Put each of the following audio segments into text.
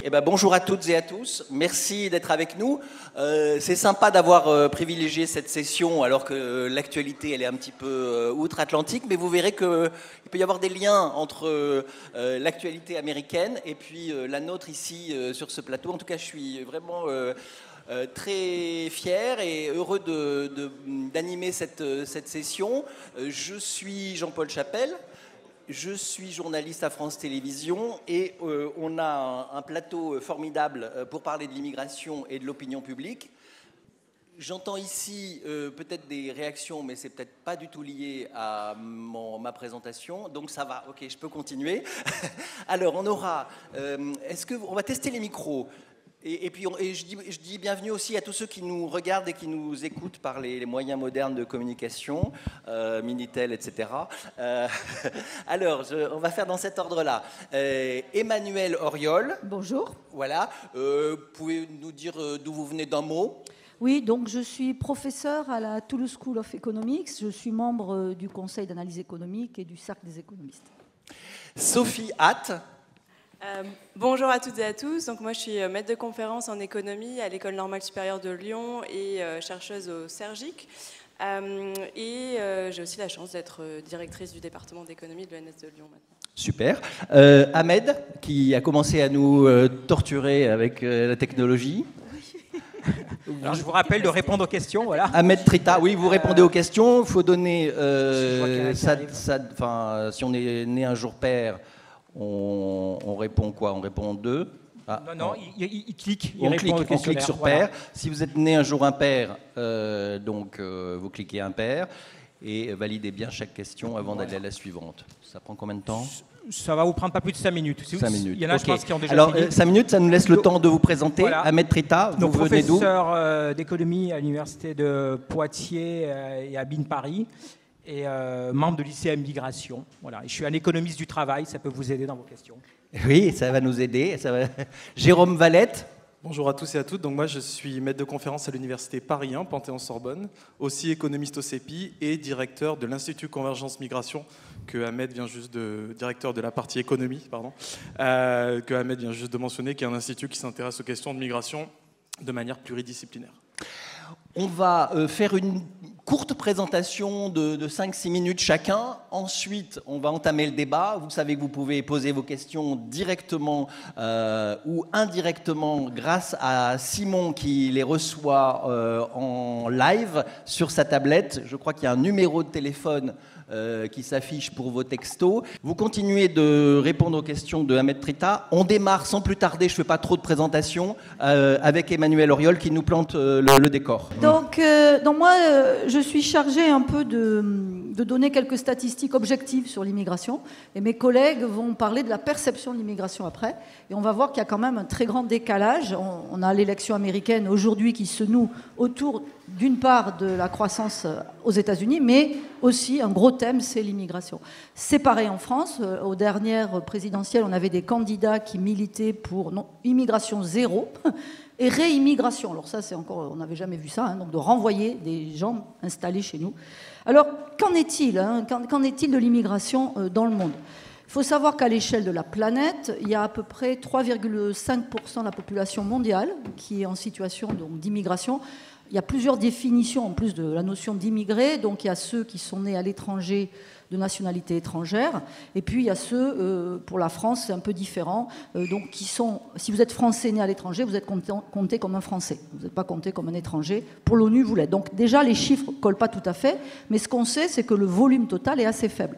Eh ben, bonjour à toutes et à tous. Merci d'être avec nous. C'est sympa d'avoir privilégié cette session alors que l'actualité elle est un petit peu outre-Atlantique, mais vous verrez qu'il peut y avoir des liens entre l'actualité américaine et puis la nôtre ici sur ce plateau. En tout cas, je suis vraiment très fier et heureux d'animer cette session. Je suis Jean-Paul Chapelle. Je suis journaliste à France Télévisions et on a un plateau formidable pour parler de l'immigration et de l'opinion publique. J'entends ici peut-être des réactions, mais c'est peut-être pas du tout lié à ma présentation, donc ça va, ok, je peux continuer. Alors on aura, on va tester les micros. Et puis je dis bienvenue aussi à tous ceux qui nous regardent et qui nous écoutent par les moyens modernes de communication, Minitel, etc. Alors, on va faire dans cet ordre-là. Emmanuel Auriol. Bonjour. Voilà. Pouvez nous dire d'où vous venez d'un mot ? Oui, donc je suis professeur à la Toulouse School of Economics. Je suis membre du Conseil d'analyse économique et du Cercle des économistes. Sophie Hatt. Bonjour à toutes et à tous. Donc moi je suis maître de conférence en économie à l'École normale supérieure de Lyon et chercheuse au CERGIC. J'ai aussi la chance d'être directrice du département d'économie de l'ENS de Lyon maintenant. Super. Ahmed, qui a commencé à nous torturer avec la technologie. Alors, je vous rappelle de répondre aux questions. Voilà. Ahmed Trita, oui, vous répondez aux questions. Il faut donner. Si on est né un jour pair, on répond quoi ? On répond 2. Ah, non, il clique. On clique sur pair. Voilà. Si vous êtes né un jour impair, vous cliquez impair et validez bien chaque question avant d'aller à la suivante. Ça prend combien de temps ? Ça va vous prendre pas plus de 5 minutes. 5 minutes. Il y en a, je pense, qui ont déjà Alors, fini. 5 minutes, ça nous laisse le temps de vous présenter. Voilà. Ahmed Trita, vous venez d'où ? Professeur d'économie à l'université de Poitiers et à BIN Paris. Et membre de l'ICM Migration. Voilà. Et je suis un économiste du travail, ça peut vous aider dans vos questions. Oui, ça va nous aider. Jérôme Valette. Bonjour à tous et à toutes. Donc moi, je suis maître de conférence à l'université Paris 1, Panthéon-Sorbonne, aussi économiste au CEPI et directeur de l'Institut Convergence Migration, que Ahmed vient juste directeur de la partie économie, que Ahmed vient juste de mentionner, qui est un institut qui s'intéresse aux questions de migration de manière pluridisciplinaire. On va faire une courte présentation de 5-6 minutes chacun. Ensuite, on va entamer le débat. Vous savez que vous pouvez poser vos questions directement ou indirectement grâce à Simon qui les reçoit en live sur sa tablette. Je crois qu'il y a un numéro de téléphone qui s'affiche pour vos textos. Vous continuez de répondre aux questions de Ahmed Trita. On démarre sans plus tarder, je ne fais pas trop de présentation, avec Emmanuel Auriol qui nous plante le décor. Donc moi, je suis chargée un peu de donner quelques statistiques objectives sur l'immigration. Et mes collègues vont parler de la perception de l'immigration après. Et on va voir qu'il y a quand même un très grand décalage. On a l'élection américaine aujourd'hui qui se noue autour d'une part de la croissance aux États-Unis, mais aussi un gros thème, c'est l'immigration. C'est pareil en France. Aux dernières présidentielles, on avait des candidats qui militaient pour immigration zéro et réimmigration. Alors ça, c'est encore, on n'avait jamais vu ça, donc de renvoyer des gens installés chez nous. Alors, qu'en est-il Qu'en est-il de l'immigration dans le monde ? Il faut savoir qu'à l'échelle de la planète, il y a à peu près 3,5% de la population mondiale qui est en situation d'immigration. Il y a plusieurs définitions en plus de la notion d'immigrés. Donc il y a ceux qui sont nés à l'étranger de nationalité étrangère. Et puis il y a ceux, pour la France, c'est un peu différent. Donc qui sont, si vous êtes français né à l'étranger, vous êtes compté comme un Français. Vous n'êtes pas compté comme un étranger. Pour l'ONU, vous l'êtes. Donc déjà, les chiffres ne collent pas tout à fait. Mais ce qu'on sait, c'est que le volume total est assez faible.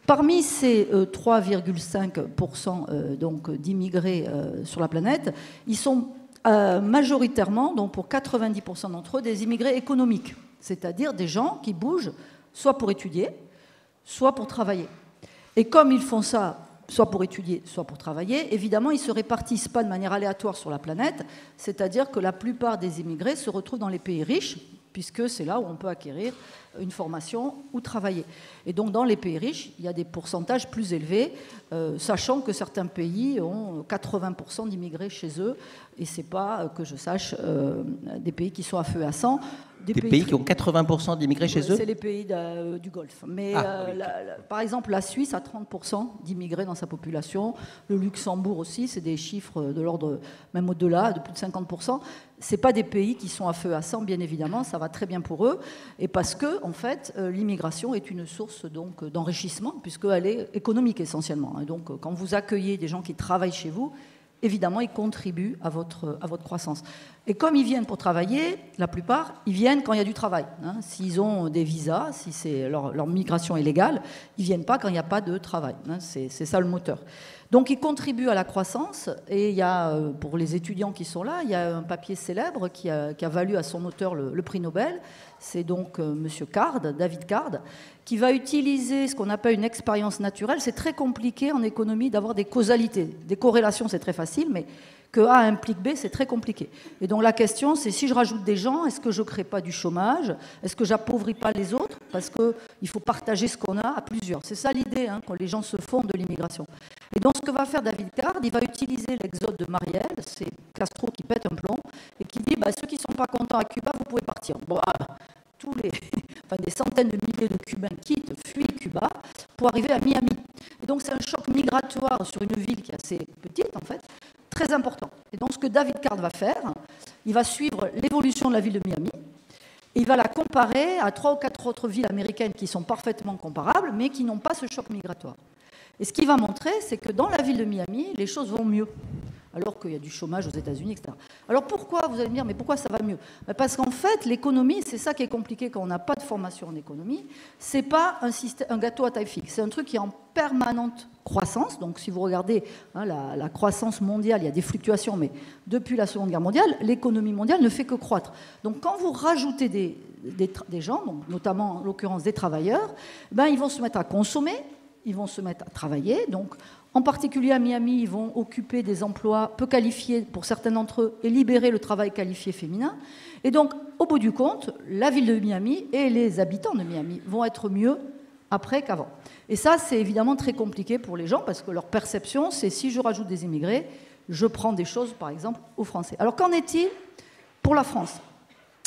Parmi ces 3,5% d'immigrés sur la planète, ils sont majoritairement, donc pour 90% d'entre eux, des immigrés économiques, c'est-à-dire des gens qui bougent soit pour étudier, soit pour travailler. Et comme ils font ça, soit pour étudier, soit pour travailler, évidemment, ils ne se répartissent pas de manière aléatoire sur la planète, c'est-à-dire que la plupart des immigrés se retrouvent dans les pays riches, puisque c'est là où on peut acquérir une formation ou travailler. Et donc, dans les pays riches, il y a des pourcentages plus élevés, sachant que certains pays ont 80% d'immigrés chez eux, et ce n'est pas, que je sache, des pays qui sont à feu et à sang. Des pays qui ont 80% d'immigrés chez eux? C'est les pays du Golfe. Mais par exemple, la Suisse a 30% d'immigrés dans sa population. Le Luxembourg aussi, c'est des chiffres de l'ordre, même au-delà, de plus de 50%. Ce pas des pays qui sont à feu à sang, bien évidemment. Ça va très bien pour eux. Et parce que, en fait, l'immigration est une source donc, d'enrichissement, puisqu'elle est économique essentiellement. Et donc, quand vous accueillez des gens qui travaillent chez vous, évidemment, ils contribuent à votre croissance. Et comme ils viennent pour travailler, la plupart, ils viennent quand il y a du travail. S'ils ont des visas, si leur migration est légale, ils ne viennent pas quand il n'y a pas de travail. C'est ça le moteur. Donc, ils contribuent à la croissance. Et il y a, pour les étudiants qui sont là, il y a un papier célèbre qui a valu à son auteur le prix Nobel. C'est donc Monsieur Card, David Card, qui va utiliser ce qu'on appelle une expérience naturelle. C'est très compliqué en économie d'avoir des causalités. Des corrélations, c'est très facile, mais que A implique B, c'est très compliqué. Et donc la question, c'est si je rajoute des gens, est-ce que je ne crée pas du chômage? Est-ce que j'appauvris pas les autres? Parce qu'il faut partager ce qu'on a à plusieurs. C'est ça l'idée, quand les gens se font de l'immigration. Et donc ce que va faire David Card, il va utiliser l'exode de Marielle, c'est Castro qui pète un plomb, et qui dit, ceux qui ne sont pas contents à Cuba, vous pouvez partir. Des centaines de milliers de Cubains fuient Cuba pour arriver à Miami. Et donc c'est un choc migratoire sur une ville qui est assez petite, en fait, très important. Et donc ce que David Card va faire, il va suivre l'évolution de la ville de Miami, et il va la comparer à 3 ou 4 autres villes américaines qui sont parfaitement comparables, mais qui n'ont pas ce choc migratoire. Et ce qu'il va montrer, c'est que dans la ville de Miami, les choses vont mieux, alors qu'il y a du chômage aux États-Unis, etc. Alors pourquoi, vous allez me dire, mais pourquoi ça va mieux? Parce qu'en fait, l'économie, c'est ça qui est compliqué quand on n'a pas de formation en économie, c'est pas un gâteau à taille fixe, c'est un truc qui est en permanente croissance. Donc si vous regardez la croissance mondiale, il y a des fluctuations, mais depuis la Seconde Guerre mondiale, l'économie mondiale ne fait que croître. Donc quand vous rajoutez des gens, donc notamment en l'occurrence des travailleurs, ils vont se mettre à consommer, ils vont se mettre à travailler, donc en particulier à Miami, ils vont occuper des emplois peu qualifiés pour certains d'entre eux et libérer le travail qualifié féminin. Et donc, au bout du compte, la ville de Miami et les habitants de Miami vont être mieux après qu'avant. Et ça, c'est évidemment très compliqué pour les gens parce que leur perception, c'est si je rajoute des immigrés, je prends des choses, par exemple, aux Français. Alors, qu'en est-il pour la France ?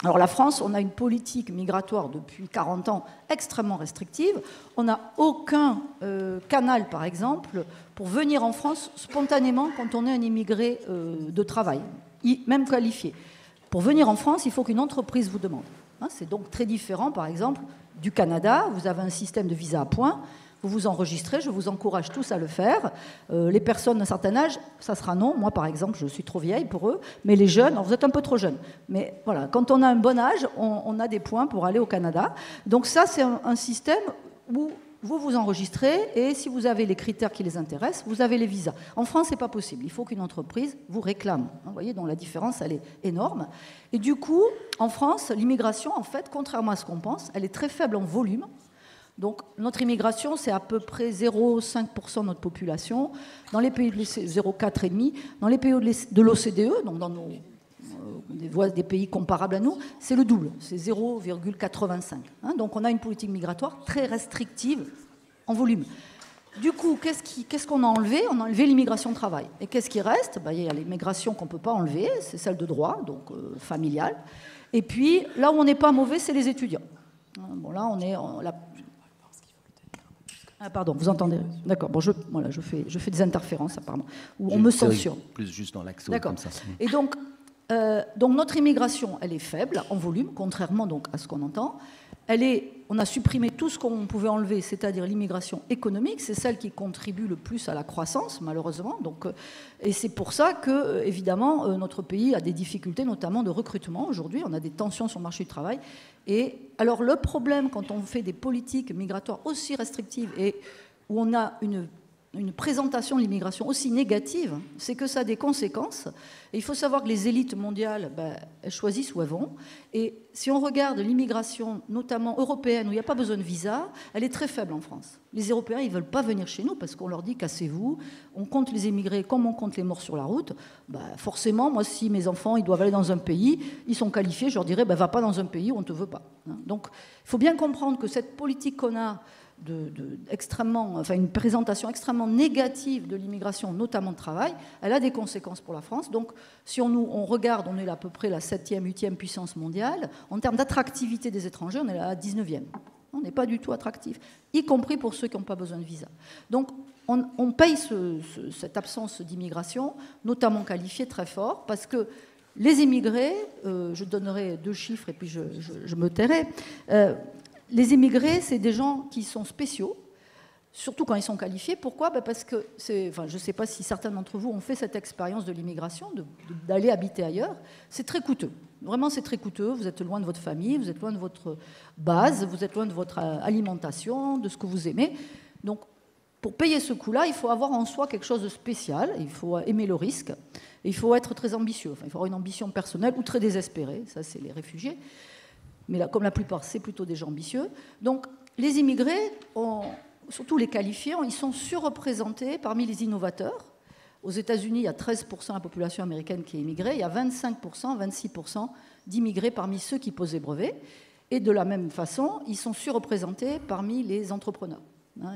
Alors la France, on a une politique migratoire depuis 40 ans extrêmement restrictive. On n'a aucun canal, par exemple, pour venir en France spontanément quand on est un immigré de travail, même qualifié. Pour venir en France, il faut qu'une entreprise vous demande. C'est donc très différent, par exemple, du Canada. Vous avez un système de visa à points. Vous vous enregistrez, je vous encourage tous à le faire. Les personnes d'un certain âge, ça sera non. Moi, par exemple, je suis trop vieille pour eux. Mais les jeunes, vous êtes un peu trop jeunes. Mais voilà, quand on a un bon âge, on a des points pour aller au Canada. Donc ça, c'est un système où vous vous enregistrez et si vous avez les critères qui les intéressent, vous avez les visas. En France, ce n'est pas possible. Il faut qu'une entreprise vous réclame. Vous voyez, donc la différence, elle est énorme. Et du coup, en France, l'immigration, en fait, contrairement à ce qu'on pense, elle est très faible en volume. Donc notre immigration, c'est à peu près 0,5% de notre population. Dans les pays de 0,4,5%. Dans les pays de l'OCDE, donc dans des pays comparables à nous, c'est le double, c'est 0,85. Donc on a une politique migratoire très restrictive en volume. Du coup, qu'est-ce qu'on a enlevé? On a enlevé l'immigration de travail. Et qu'est-ce qui reste? Il y a l'immigration qu'on ne peut pas enlever, c'est celle de droit, donc familiale. Et puis là où on n'est pas mauvais, c'est les étudiants. Bon, là, on est... Ah, pardon, vous entendez? D'accord, bon, je fais des interférences apparemment, où on me censure. Plus juste dans l'axe comme ça. Et donc notre immigration, elle est faible en volume, contrairement donc à ce qu'on entend. On a supprimé tout ce qu'on pouvait enlever, c'est-à-dire l'immigration économique, c'est celle qui contribue le plus à la croissance, malheureusement. Donc, et c'est pour ça que, évidemment, notre pays a des difficultés, notamment de recrutement. Aujourd'hui, on a des tensions sur le marché du travail. Et alors, le problème, quand on fait des politiques migratoires aussi restrictives et où on a une présentation de l'immigration aussi négative, c'est que ça a des conséquences. Et il faut savoir que les élites mondiales, elles choisissent où elles vont. Et si on regarde l'immigration, notamment européenne, où il n'y a pas besoin de visa, elle est très faible en France. Les Européens, ils ne veulent pas venir chez nous parce qu'on leur dit « cassez-vous ». On compte les émigrés comme on compte les morts sur la route. Forcément, moi, si mes enfants ils doivent aller dans un pays, ils sont qualifiés, je leur dirais « va pas dans un pays où on ne te veut pas ». Donc, il faut bien comprendre que cette politique qu'on a une présentation extrêmement négative de l'immigration, notamment de travail, elle a des conséquences pour la France. Donc, si on regarde, on est à peu près la 7e, 8e puissance mondiale. En termes d'attractivité des étrangers, on est à la 19e. On n'est pas du tout attractif, y compris pour ceux qui n'ont pas besoin de visa. Donc, on paye cette absence d'immigration, notamment qualifiée, très fort, parce que les immigrés, je donnerai 2 chiffres et puis je me tairai, les immigrés, c'est des gens qui sont spéciaux, surtout quand ils sont qualifiés. Pourquoi ? Parce que, je ne sais pas si certains d'entre vous ont fait cette expérience de l'immigration, d'aller habiter ailleurs. C'est très coûteux. Vraiment, c'est très coûteux. Vous êtes loin de votre famille, vous êtes loin de votre base, vous êtes loin de votre alimentation, de ce que vous aimez. Donc, pour payer ce coût-là, il faut avoir en soi quelque chose de spécial, il faut aimer le risque, et il faut être très ambitieux. Enfin, il faut avoir une ambition personnelle ou très désespérée, ça c'est les réfugiés. Mais là, comme la plupart, c'est plutôt des gens ambitieux. Donc, les immigrés, surtout les qualifiés, ils sont surreprésentés parmi les innovateurs. Aux États-Unis, il y a 13% de la population américaine qui est immigrée, il y a 25%, 26% d'immigrés parmi ceux qui posent des brevets. Et de la même façon, ils sont surreprésentés parmi les entrepreneurs.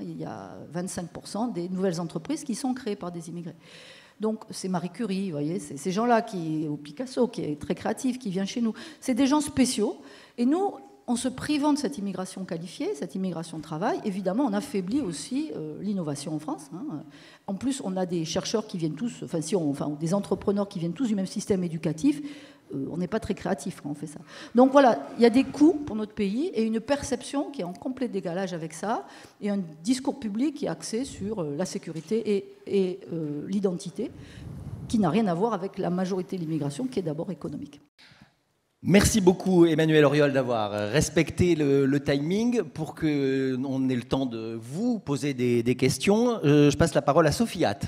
Il y a 25% des nouvelles entreprises qui sont créées par des immigrés. Donc, c'est Marie Curie, vous voyez, c'est ces gens-là, ou Picasso, qui est très créatif, qui vient chez nous. C'est des gens spéciaux. Et nous, en se privant de cette immigration qualifiée, cette immigration de travail, évidemment, on affaiblit aussi l'innovation en France. En plus, on a des chercheurs qui viennent tous, des entrepreneurs qui viennent tous du même système éducatif. On n'est pas très créatif quand on fait ça. Donc voilà, il y a des coûts pour notre pays et une perception qui est en complet décalage avec ça, et un discours public qui est axé sur la sécurité et l'identité, qui n'a rien à voir avec la majorité de l'immigration, qui est d'abord économique. Merci beaucoup Emmanuel Auriol d'avoir respecté le timing pour qu'on ait le temps de vous poser des questions. Je passe la parole à Sophie Hatt.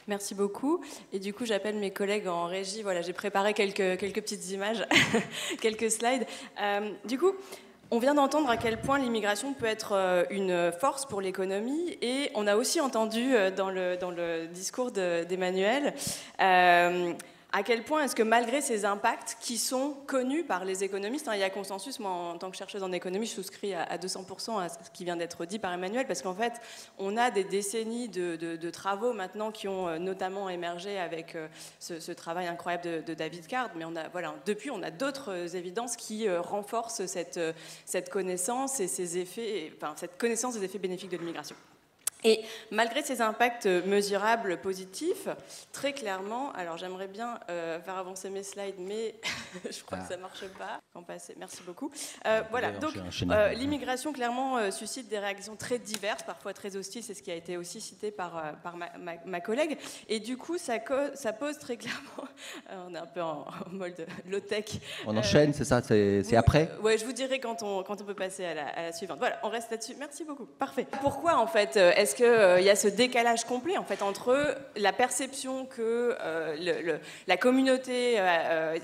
Merci beaucoup. Et du coup, j'appelle mes collègues en régie. Voilà, j'ai préparé quelques petites images, quelques slides. Du coup, on vient d'entendre à quel point l'immigration peut être une force pour l'économie, et on a aussi entendu dans le discours d'Emmanuel à quel point est-ce que malgré ces impacts qui sont connus par les économistes, il y a consensus, moi en tant que chercheuse en économie, je souscris à 200% à ce qui vient d'être dit par Emmanuel, parce qu'en fait, on a des décennies de travaux maintenant qui ont notamment émergé avec ce travail incroyable de David Card, mais depuis on a d'autres évidences qui renforcent cette connaissance et ces effets, cette connaissance des effets bénéfiques de l'immigration. Et malgré ces impacts mesurables positifs, très clairement, alors j'aimerais bien faire avancer mes slides, mais je crois que ça ne marche pas. Merci beaucoup. Voilà, donc l'immigration clairement suscite des réactions très diverses, parfois très hostiles, c'est ce qui a été aussi cité par ma collègue. Et du coup, ça pose très clairement, on est un peu en mode low-tech. On enchaîne, c'est ça, c'est après ? Oui, je vous dirai quand on peut passer à la suivante. Voilà, on reste là-dessus. Merci beaucoup. Parfait. Pourquoi, en fait, est-ce qu'il y a ce décalage complet en fait, entre la perception que la communauté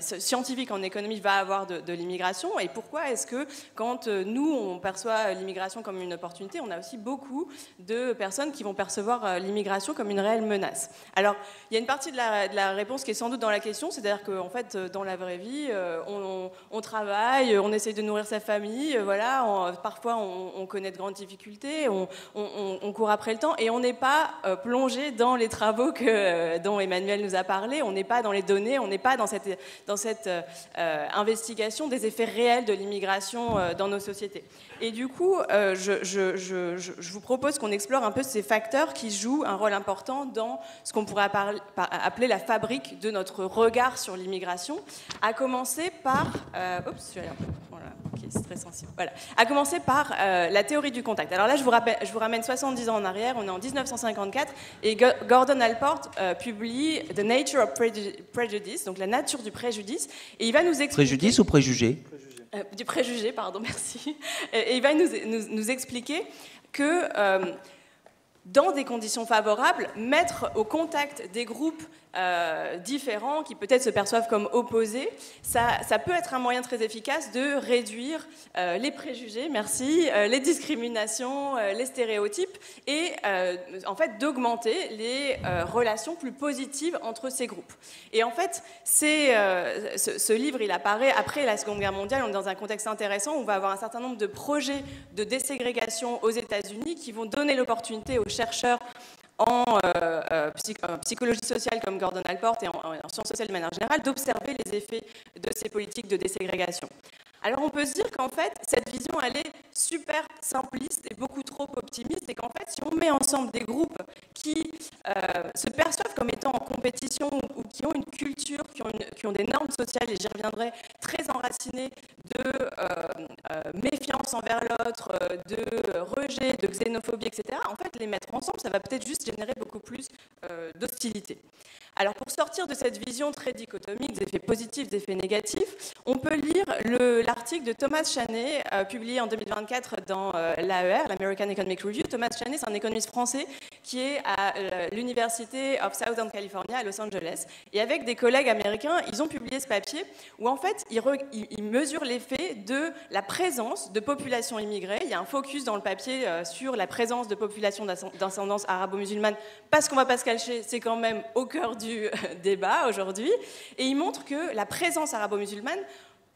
scientifique en économie va avoir de l'immigration, et pourquoi est-ce que quand nous on perçoit l'immigration comme une opportunité, on a aussi beaucoup de personnes qui vont percevoir l'immigration comme une réelle menace. Alors il y a une partie de la réponse qui est sans doute dans la question, c'est-à-dire qu'en fait dans la vraie vie on travaille, on essaye de nourrir sa famille, voilà, parfois on connaît de grandes difficultés, on court après le temps, et on n'est pas plongé dans les travaux dont Emmanuel nous a parlé, on n'est pas dans les données, on n'est pas dans cette investigation des effets réels de l'immigration dans nos sociétés. Et du coup, je vous propose qu'on explore un peu ces facteurs qui jouent un rôle important dans ce qu'on pourrait appeler la fabrique de notre regard sur l'immigration, à commencer par... Voilà, ok, c'est très sensible. Voilà. À commencer par la théorie du contact. Alors là, je vous ramène 70 ans en arrière, on est en 1954, et Gordon Allport publie The Nature of Prejudice, donc la nature du préjudice, et il va nous expliquer... Préjudice ou préjugé ? Du préjugé, pardon, merci. Et il va nous expliquer que dans des conditions favorables, mettre au contact des groupes différents, qui peut-être se perçoivent comme opposés, ça peut être un moyen très efficace de réduire les préjugés, les discriminations, les stéréotypes, et en fait d'augmenter les relations plus positives entre ces groupes. Et en fait, ce livre, il apparaît après la Seconde Guerre mondiale. On est dans un contexte intéressant où on va avoir un certain nombre de projets de déségrégation aux États-Unis qui vont donner l'opportunité aux chercheurs en psychologie sociale comme Gordon Allport et en sciences sociales de manière générale, d'observer les effets de ces politiques de déségrégation. Alors on peut se dire qu'en fait, cette vision, elle est super simpliste et beaucoup trop optimiste, et qu'en fait, si on met ensemble des groupes qui se perçoivent comme étant en compétition ou qui ont une culture, qui ont des normes sociales, et j'y reviendrai, très enracinées de méfiance envers l'autre, de rejet, de xénophobie, etc., en fait, les mettre ensemble, ça va peut-être juste générer beaucoup plus d'hostilité. Alors pour sortir de cette vision très dichotomique des effets positifs, des effets négatifs, on peut lire l'article de Thomas Chaney, publié en 2024 dans l'AER, l'American Economic Review. Thomas Chaney, c'est un économiste français qui est à l'University of Southern California à Los Angeles. Et avec des collègues américains, ils ont publié ce papier où en fait, ils mesurent l'effet de la présence de populations immigrées. Il y a un focus dans le papier sur la présence de populations d'ascendance arabo-musulmane, parce qu'on ne va pas se cacher, c'est quand même au cœur du débat aujourd'hui. Et il montre que la présence arabo-musulmane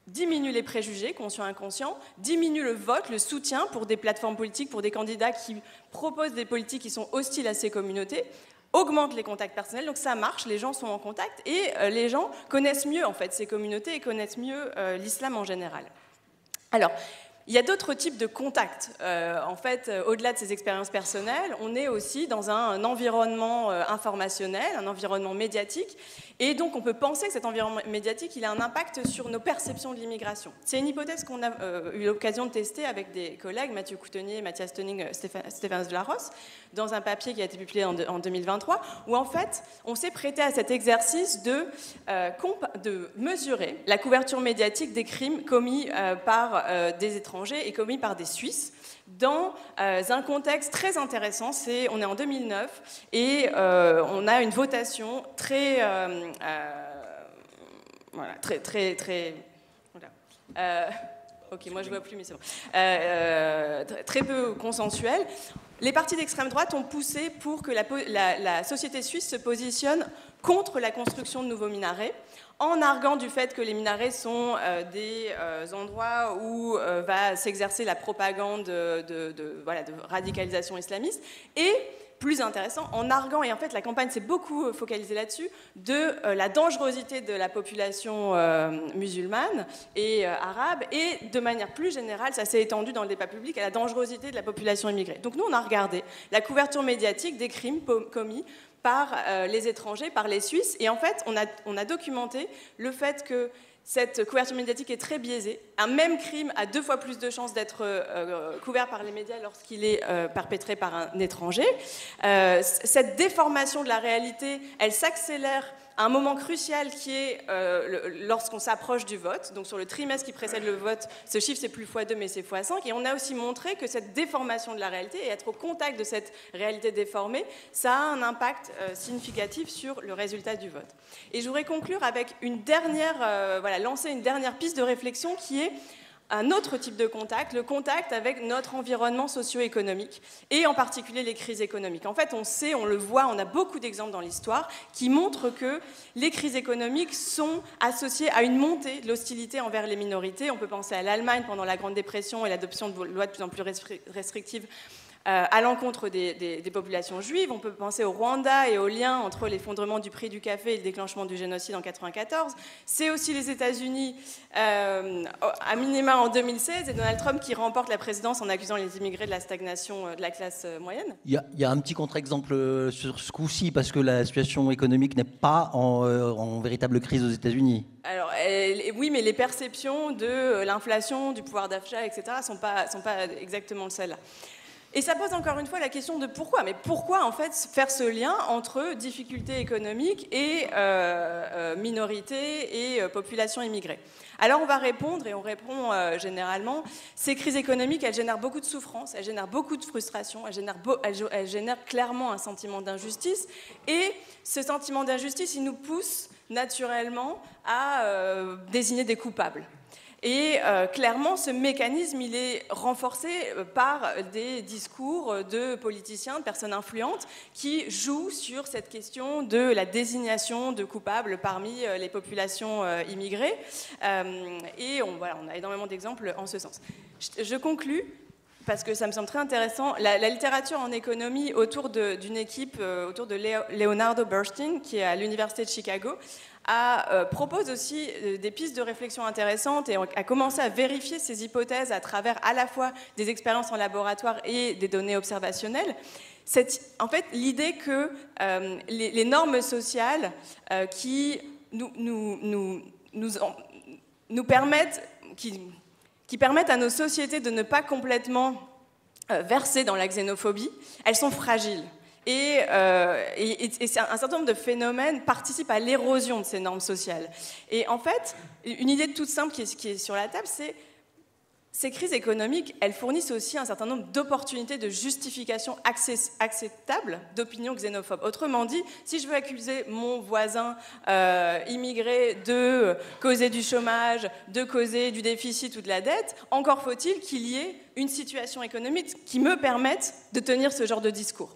diminue les préjugés, conscients et inconscients, diminue le vote, le soutien pour des plateformes politiques, pour des candidats qui proposent des politiques qui sont hostiles à ces communautés, augmente les contacts personnels, donc ça marche, les gens sont en contact, et les gens connaissent mieux en fait ces communautés et connaissent mieux l'islam en général. Alors, il y a d'autres types de contacts. En fait, au-delà de ces expériences personnelles, on est aussi dans un environnement informationnel, un environnement médiatique. Et donc, on peut penser que cet environnement médiatique, il a un impact sur nos perceptions de l'immigration. C'est une hypothèse qu'on a eu l'occasion de tester avec des collègues, Mathieu Coutenier, Mathias Tönning, Stéphane Delarosse, dans un papier qui a été publié en 2023, où en fait, on s'est prêté à cet exercice de mesurer la couverture médiatique des crimes commis par des étrangers et commis par des Suisses dans un contexte très intéressant. On est en 2009 et on a une votation très ok, moi je vois plus, mais c'est bon. Très peu consensuelle. Les partis d'extrême droite ont poussé pour que la société suisse se positionne contre la construction de nouveaux minarets, en arguant du fait que les minarets sont des endroits où va s'exercer la propagande de radicalisation islamiste, et plus intéressant, en arguant, et en fait la campagne s'est beaucoup focalisée là-dessus, de la dangerosité de la population musulmane et arabe, et de manière plus générale, ça s'est étendu dans le débat public, à la dangerosité de la population immigrée. Donc nous, on a regardé la couverture médiatique des crimes commis par les étrangers, par les Suisses, et en fait, on a documenté le fait que cette couverture médiatique est très biaisée. Un même crime a 2 fois plus de chances d'être couvert par les médias lorsqu'il est perpétré par un étranger. Cette déformation de la réalité, elle s'accélère à un moment crucial qui est lorsqu'on s'approche du vote. Donc sur le trimestre qui précède le vote, ce chiffre c'est plus x2 mais c'est x5. Et on a aussi montré que cette déformation de la réalité et être au contact de cette réalité déformée, ça a un impact significatif sur le résultat du vote. Et je voudrais conclure avec lancer une dernière piste de réflexion qui est un autre type de contact, le contact avec notre environnement socio-économique, et en particulier les crises économiques. En fait, on le voit, on a beaucoup d'exemples dans l'histoire qui montrent que les crises économiques sont associées à une montée de l'hostilité envers les minorités. On peut penser à l'Allemagne pendant la Grande Dépression et l'adoption de lois de plus en plus restrictives à l'encontre des populations juives. On peut penser au Rwanda et au lien entre l'effondrement du prix du café et le déclenchement du génocide en 1994. C'est aussi les États-Unis, à minima en 2016, et Donald Trump qui remporte la présidence en accusant les immigrés de la stagnation de la classe moyenne. Il y a un petit contre-exemple sur ce coup-ci, parce que la situation économique n'est pas en véritable crise aux États-Unis. Alors, oui, mais les perceptions de l'inflation, du pouvoir d'achat, etc., sont pas exactement celles-là. Et ça pose encore une fois la question de pourquoi. Mais pourquoi en fait faire ce lien entre difficultés économiques et minorités et population immigrée? Alors on va répondre, et on répond généralement, ces crises économiques, elles génèrent beaucoup de souffrance, elles génèrent beaucoup de frustration, elles génèrent clairement un sentiment d'injustice, et ce sentiment d'injustice, il nous pousse naturellement à désigner des coupables. Et clairement, ce mécanisme, il est renforcé par des discours de politiciens, de personnes influentes, qui jouent sur cette question de la désignation de coupables parmi les populations immigrées. Et on a énormément d'exemples en ce sens. Je conclus, parce que ça me semble très intéressant. La littérature en économie autour d'une équipe, autour de Leonardo Bernstein, qui est à l'Université de Chicago, propose aussi des pistes de réflexion intéressantes et a commencé à vérifier ces hypothèses à travers à la fois des expériences en laboratoire et des données observationnelles. En fait, l'idée que les normes sociales qui nous permettent, qui permettent à nos sociétés de ne pas complètement verser dans la xénophobie, elles sont fragiles. Et un certain nombre de phénomènes participent à l'érosion de ces normes sociales. Et en fait, une idée toute simple qui est sur la table, c'est ces crises économiques, elles fournissent aussi un certain nombre d'opportunités de justification acceptable d'opinions xénophobes. Autrement dit, si je veux accuser mon voisin immigré de causer du chômage, de causer du déficit ou de la dette, encore faut-il qu'il y ait une situation économique qui me permette de tenir ce genre de discours.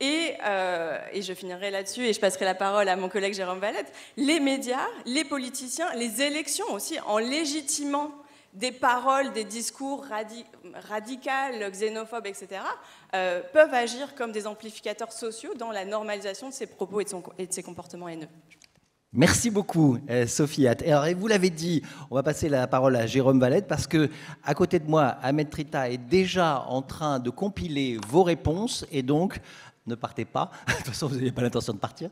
Et je finirai là-dessus et je passerai la parole à mon collègue Jérôme Valette. Les médias, les politiciens, les élections aussi, en légitimant des paroles, des discours radicaux, xénophobes, etc., peuvent agir comme des amplificateurs sociaux dans la normalisation de ces propos et de ces comportements haineux. Merci beaucoup, Sophie. Alors, vous l'avez dit, on va passer la parole à Jérôme Valette parce que, à côté de moi, Ahmed Trita est déjà en train de compiler vos réponses et donc, ne partez pas. De toute façon, vous n'avez pas l'intention de partir.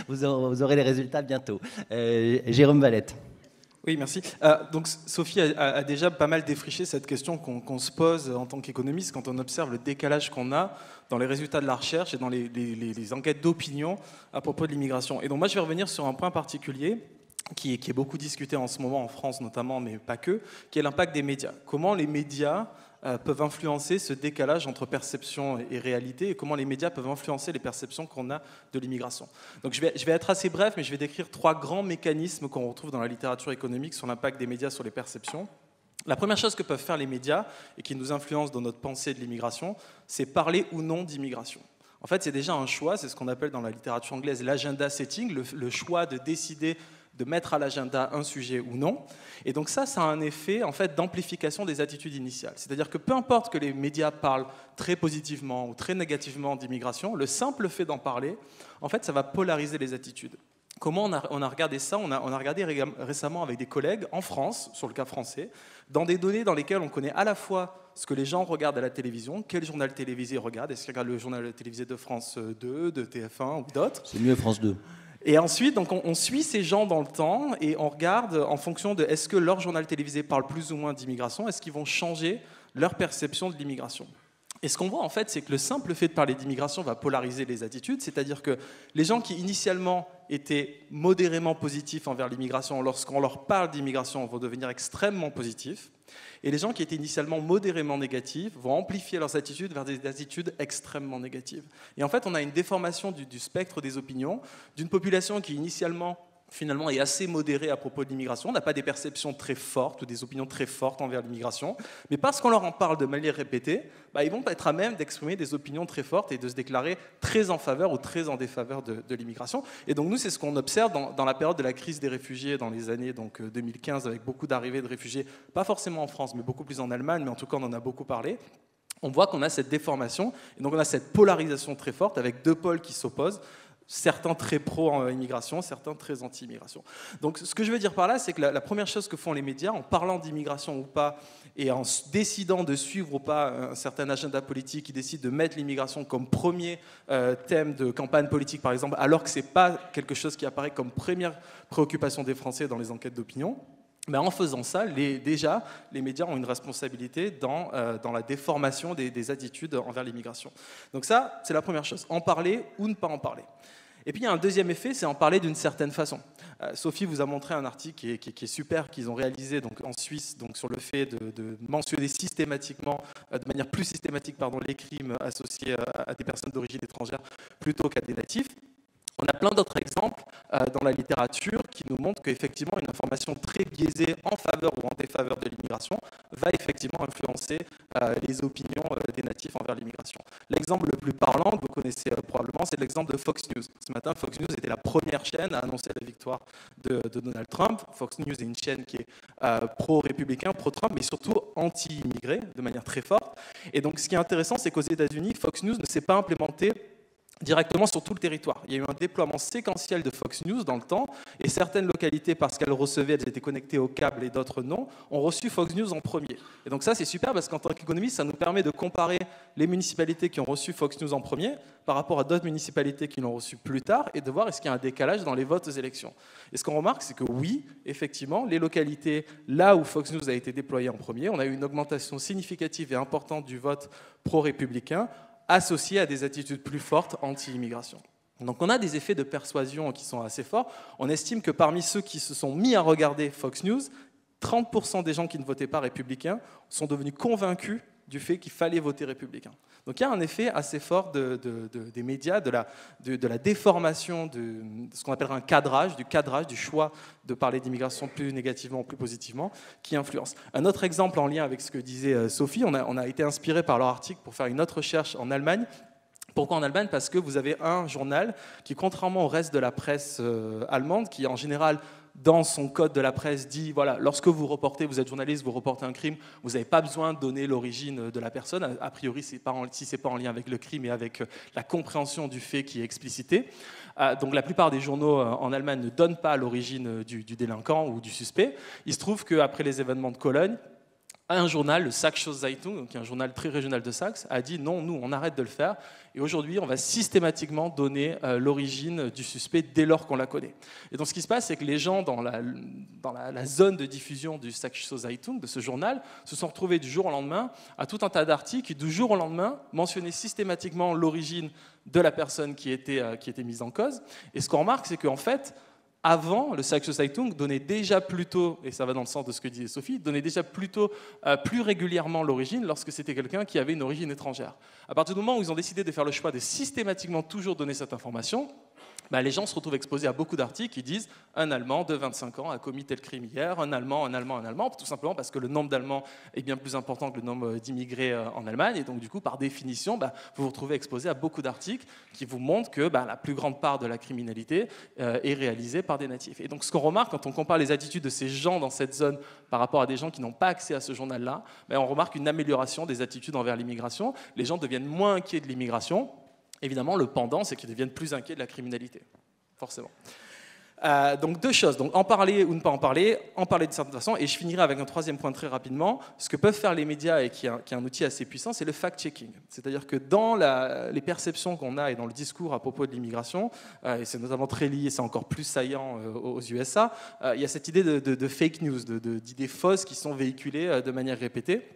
Vous aurez les résultats bientôt. Jérôme Valette. Oui, merci. Donc Sophie a déjà pas mal défriché cette question qu'on se pose en tant qu'économiste quand on observe le décalage qu'on a dans les résultats de la recherche et dans les enquêtes d'opinion à propos de l'immigration. Et donc moi, je vais revenir sur un point particulier qui est beaucoup discuté en ce moment en France notamment, mais pas que, qui est l'impact des médias. Comment les médias peuvent influencer ce décalage entre perception et réalité et comment les médias peuvent influencer les perceptions qu'on a de l'immigration. Donc je vais être assez bref, mais je vais décrire 3 grands mécanismes qu'on retrouve dans la littérature économique sur l'impact des médias sur les perceptions. La première chose que peuvent faire les médias et qui nous influence dans notre pensée de l'immigration, c'est parler ou non d'immigration. En fait, c'est déjà un choix, c'est ce qu'on appelle dans la littérature anglaise l'agenda setting, le choix de décider de mettre à l'agenda un sujet ou non. Et donc ça a un effet en fait, d'amplification des attitudes initiales. C'est-à-dire que peu importe que les médias parlent très positivement ou très négativement d'immigration, le simple fait d'en parler, en fait, ça va polariser les attitudes. Comment on a regardé ça? On a regardé récemment avec des collègues en France, sur le cas français, dans des données dans lesquelles on connaît à la fois ce que les gens regardent à la télévision, quel journal télévisé ils regardent, est-ce qu'ils regardent le journal télévisé de France 2, de TF1 ou d'autres? C'est mieux France 2. Et ensuite, donc on suit ces gens dans le temps et on regarde en fonction de est-ce que leur journal télévisé parle plus ou moins d'immigration, est-ce qu'ils vont changer leur perception de l'immigration. Et ce qu'on voit en fait, c'est que le simple fait de parler d'immigration va polariser les attitudes, c'est-à-dire que les gens qui initialement étaient modérément positifs envers l'immigration, lorsqu'on leur parle d'immigration, vont devenir extrêmement positifs. Et les gens qui étaient initialement modérément négatifs vont amplifier leurs attitudes vers des attitudes extrêmement négatives. Et en fait, on a une déformation du spectre des opinions, d'une population qui initialement finalement est assez modérée à propos de l'immigration. On n'a pas des perceptions très fortes ou des opinions très fortes envers l'immigration, mais parce qu'on leur en parle de manière répétée, ils vont être à même d'exprimer des opinions très fortes et de se déclarer très en faveur ou très en défaveur de l'immigration. Et donc nous, c'est ce qu'on observe dans la période de la crise des réfugiés dans les années 2015, avec beaucoup d'arrivées de réfugiés, pas forcément en France, mais beaucoup plus en Allemagne, mais en tout cas on en a beaucoup parlé. On voit qu'on a cette déformation, et donc on a cette polarisation très forte avec 2 pôles qui s'opposent, certains très pro-immigration, certains très anti-immigration. Donc ce que je veux dire par là, c'est que la première chose que font les médias, en parlant d'immigration ou pas, et en décidant de suivre ou pas un certain agenda politique, ils décident de mettre l'immigration comme premier thème de campagne politique, par exemple, alors que ce n'est pas quelque chose qui apparaît comme première préoccupation des Français dans les enquêtes d'opinion. Mais en faisant ça, déjà, les médias ont une responsabilité dans la déformation des attitudes envers l'immigration. Donc ça, c'est la première chose. En parler ou ne pas en parler. Et puis il y a un deuxième effet, c'est en parler d'une certaine façon. Sophie vous a montré un article qui est super, qu'ils ont réalisé donc, en Suisse donc, sur le fait de mentionner systématiquement, de manière plus systématique, les crimes associés à des personnes d'origine étrangère plutôt qu'à des natifs. On a plein d'autres exemples dans la littérature qui nous montrent qu'effectivement une information très biaisée en faveur ou en défaveur de l'immigration va effectivement influencer les opinions des natifs envers l'immigration. L'exemple le plus parlant que vous connaissez probablement, c'est l'exemple de Fox News. Ce matin, Fox News était la première chaîne à annoncer la victoire de Donald Trump. Fox News est une chaîne qui est pro-républicain, pro-Trump, mais surtout anti-immigré de manière très forte. Et donc ce qui est intéressant, c'est qu'aux États-Unis, Fox News ne s'est pas implémenté directement sur tout le territoire. Il y a eu un déploiement séquentiel de Fox News dans le temps, et certaines localités, parce qu'elles recevaient, elles étaient connectées au câble et d'autres non, ont reçu Fox News en premier. Et donc ça, c'est super, parce qu'en tant qu'économiste, ça nous permet de comparer les municipalités qui ont reçu Fox News en premier par rapport à d'autres municipalités qui l'ont reçu plus tard, et de voir est-ce qu'il y a un décalage dans les votes aux élections. Et ce qu'on remarque, c'est que oui, effectivement, les localités là où Fox News a été déployé en premier, on a eu une augmentation significative et importante du vote pro-républicain, associés à des attitudes plus fortes anti-immigration. Donc on a des effets de persuasion qui sont assez forts. On estime que parmi ceux qui se sont mis à regarder Fox News, 30% des gens qui ne votaient pas républicains sont devenus convaincus du fait qu'il fallait voter républicain. Donc il y a un effet assez fort des médias, de la déformation de ce qu'on appellera un cadrage, du choix de parler d'immigration plus négativement ou plus positivement, qui influence. Un autre exemple en lien avec ce que disait Sophie, on a été inspiré par leur article pour faire une autre recherche en Allemagne. Pourquoi en Allemagne ? Parce que vous avez un journal qui, contrairement au reste de la presse allemande, qui en général, dans son code de la presse, dit voilà, lorsque vous reportez, vous êtes journaliste, vous reportez un crime, vous n'avez pas besoin de donner l'origine de la personne, a priori, si ce n'est pas en lien avec le crime et avec la compréhension du fait qui est explicité. Donc la plupart des journaux en Allemagne ne donnent pas l'origine du délinquant ou du suspect. Il se trouve qu'après les événements de Cologne, un journal, le Sächsische Zeitung, qui est un journal très régional de Saxe, a dit non, nous, on arrête de le faire. Et aujourd'hui, on va systématiquement donner l'origine du suspect dès lors qu'on la connaît. Et donc, ce qui se passe, c'est que les gens dans la zone de diffusion du Sächsische Zeitung, de ce journal, se sont retrouvés du jour au lendemain à tout un tas d'articles qui, du jour au lendemain, mentionnaient systématiquement l'origine de la personne qui était mise en cause. Et ce qu'on remarque, c'est qu'en fait, avant, le Sächsische Zeitung donnait déjà plutôt, et ça va dans le sens de ce que disait Sophie, donnait déjà plutôt plus régulièrement l'origine lorsque c'était quelqu'un qui avait une origine étrangère. À partir du moment où ils ont décidé de faire le choix de systématiquement toujours donner cette information, les gens se retrouvent exposés à beaucoup d'articles qui disent « un Allemand de 25 ans a commis tel crime hier, un Allemand », tout simplement parce que le nombre d'Allemands est bien plus important que le nombre d'immigrés en Allemagne, et donc du coup, par définition, vous vous retrouvez exposé à beaucoup d'articles qui vous montrent que la plus grande part de la criminalité est réalisée par des natifs. Et donc ce qu'on remarque quand on compare les attitudes de ces gens dans cette zone par rapport à des gens qui n'ont pas accès à ce journal-là, on remarque une amélioration des attitudes envers l'immigration. Les gens deviennent moins inquiets de l'immigration. Évidemment, le pendant, c'est qu'ils deviennent plus inquiets de la criminalité, forcément. Donc deux choses, donc en parler ou ne pas en parler d'une certaine façon, et je finirai avec un troisième point très rapidement. Ce que peuvent faire les médias, et qui est un outil assez puissant, c'est le fact-checking. C'est-à-dire que dans les perceptions qu'on a et dans le discours à propos de l'immigration, et c'est notamment très lié, c'est encore plus saillant aux USA, il y a cette idée de fake news, d'idées fausses qui sont véhiculées de manière répétée.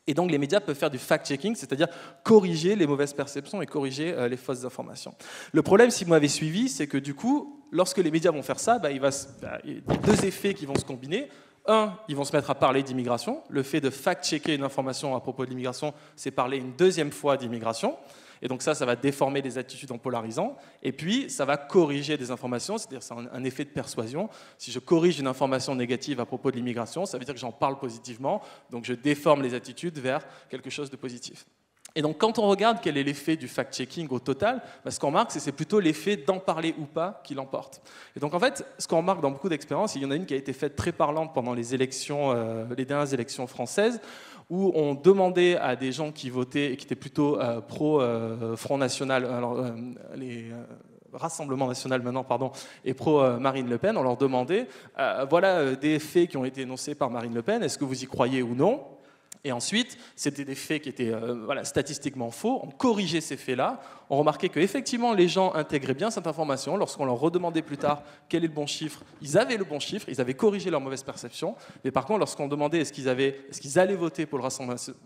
Et donc les médias peuvent faire du fact-checking, c'est-à-dire corriger les mauvaises perceptions et corriger les fausses informations. Le problème, si vous m'avez suivi, c'est que du coup, lorsque les médias vont faire ça, il y a deux effets qui vont se combiner. Un, ils vont se mettre à parler d'immigration. Le fait de fact-checker une information à propos de l'immigration, c'est parler une deuxième fois d'immigration. Et donc ça va déformer les attitudes en polarisant. Et puis, ça va corriger des informations, c'est-à-dire c'est un effet de persuasion. Si je corrige une information négative à propos de l'immigration, ça veut dire que j'en parle positivement, donc je déforme les attitudes vers quelque chose de positif. Et donc, quand on regarde quel est l'effet du fact-checking au total, ce qu'on remarque, c'est plutôt l'effet d'en parler ou pas qui l'emporte. Et donc, en fait, ce qu'on remarque dans beaucoup d'expériences, il y en a une qui a été faite très parlante pendant les dernières élections françaises, où on demandait à des gens qui votaient et qui étaient plutôt pro-Front National, Rassemblement National maintenant, et pro-Marine Le Pen, on leur demandait, voilà des faits qui ont été énoncés par Marine Le Pen, est-ce que vous y croyez ou non ? Et ensuite, c'était des faits qui étaient statistiquement faux. On corrigeait ces faits-là. On remarquait qu'effectivement, les gens intégraient bien cette information. Lorsqu'on leur redemandait plus tard quel est le bon chiffre, ils avaient le bon chiffre, ils avaient corrigé leur mauvaise perception. Mais par contre, lorsqu'on demandait est-ce qu'ils allaient voter pour le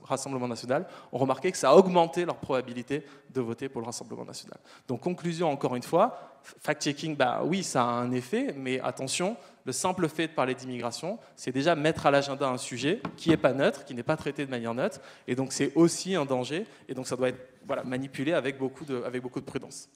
Rassemblement national, on remarquait que ça augmentait leur probabilité de voter pour le Rassemblement national. Donc, conclusion, encore une fois, fact-checking, oui, ça a un effet, mais attention, le simple fait de parler d'immigration, c'est déjà mettre à l'agenda un sujet qui n'est pas neutre, qui n'est pas traité de manière neutre, et donc c'est aussi un danger, et donc ça doit être manipulé avec beaucoup de prudence.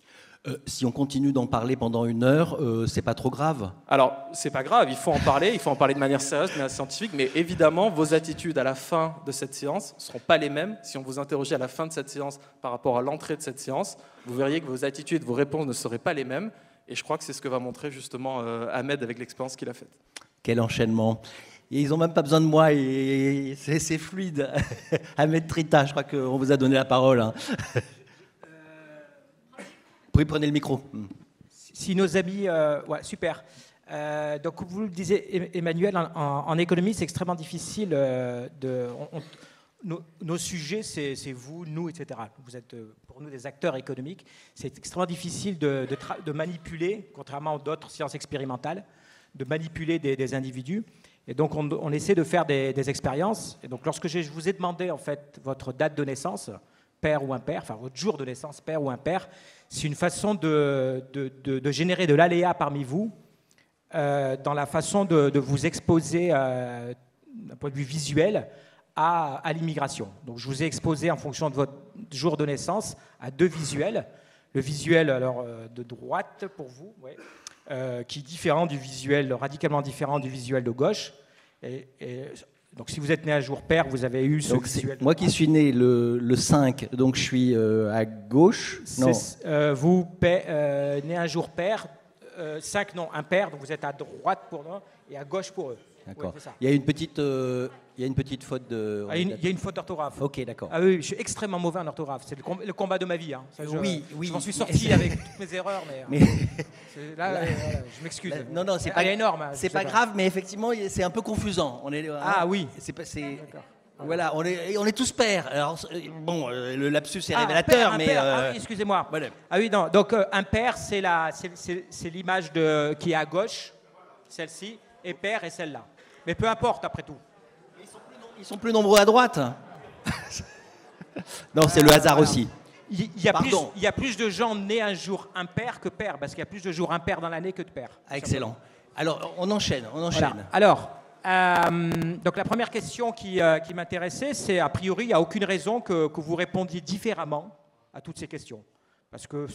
Si on continue d'en parler pendant 1 heure, c'est pas trop grave? Alors, c'est pas grave, il faut en parler de manière sérieuse, de manière scientifique, mais évidemment, vos attitudes à la fin de cette séance ne seront pas les mêmes. Si on vous interrogeait à la fin de cette séance par rapport à l'entrée de cette séance, vous verriez que vos attitudes, vos réponses ne seraient pas les mêmes, et je crois que c'est ce que va montrer justement Ahmed avec l'expérience qu'il a faite. Quel enchaînement! Et ils n'ont même pas besoin de moi, et c'est fluide. Ahmed Trita, je crois qu'on vous a donné la parole. Hein. Vous prenez le micro. Si nos amis... super. Donc, vous le disiez, Emmanuel, en économie, c'est extrêmement difficile nos sujets, c'est vous, nous, etc. Vous êtes, pour nous, des acteurs économiques. C'est extrêmement difficile de manipuler, contrairement à d'autres sciences expérimentales, de manipuler des individus. Et donc, on essaie de faire des expériences. Et donc, lorsque je vous ai demandé, en fait, votre date de naissance, père ou impair, enfin, votre jour de naissance, père ou impair, c'est une façon de générer de l'aléa parmi vous, dans la façon de vous exposer, d'un point de vue visuel, à l'immigration. Donc, je vous ai exposé, en fonction de votre jour de naissance, à 2 visuels. Le visuel alors, de droite, pour vous, qui est différent du visuel, radicalement différent du visuel de gauche. Donc, si vous êtes né un jour pair, vous avez eu ce visuel. Moi qui suis né le 5, donc je suis à gauche. Non. Vous né un jour pair, 5 non, impair, donc vous êtes à droite pour nous et à gauche pour eux. D'accord. Ouais, il y a une petite faute de... Il y a une faute d'orthographe. Ok, d'accord. Ah oui, je suis extrêmement mauvais en orthographe. C'est le combat de ma vie. Hein. Ça, oui. Je m'en suis sorti avec toutes mes erreurs, mais là, je m'excuse. Non, c'est pas énorme. Hein, c'est pas grave, mais effectivement, c'est un peu confusant. Oui. Voilà, on est tous pairs. Alors, bon, le lapsus est révélateur, mais... excusez-moi. Voilà. Ah oui, non. Donc, impair, c'est l'image qui est à gauche, celle-ci, et pair est celle-là. Mais peu importe, après tout. Ils sont plus nombreux à droite. Non, c'est le hasard aussi. Il y a plus de gens nés un jour impair que pair, parce qu'il y a plus de jours impairs dans l'année que de pairs. Ah, excellent. Alors, on enchaîne. Voilà. Alors, donc la première question qui m'intéressait, c'est a priori, il n'y a aucune raison que vous répondiez différemment à toutes ces questions. Parce que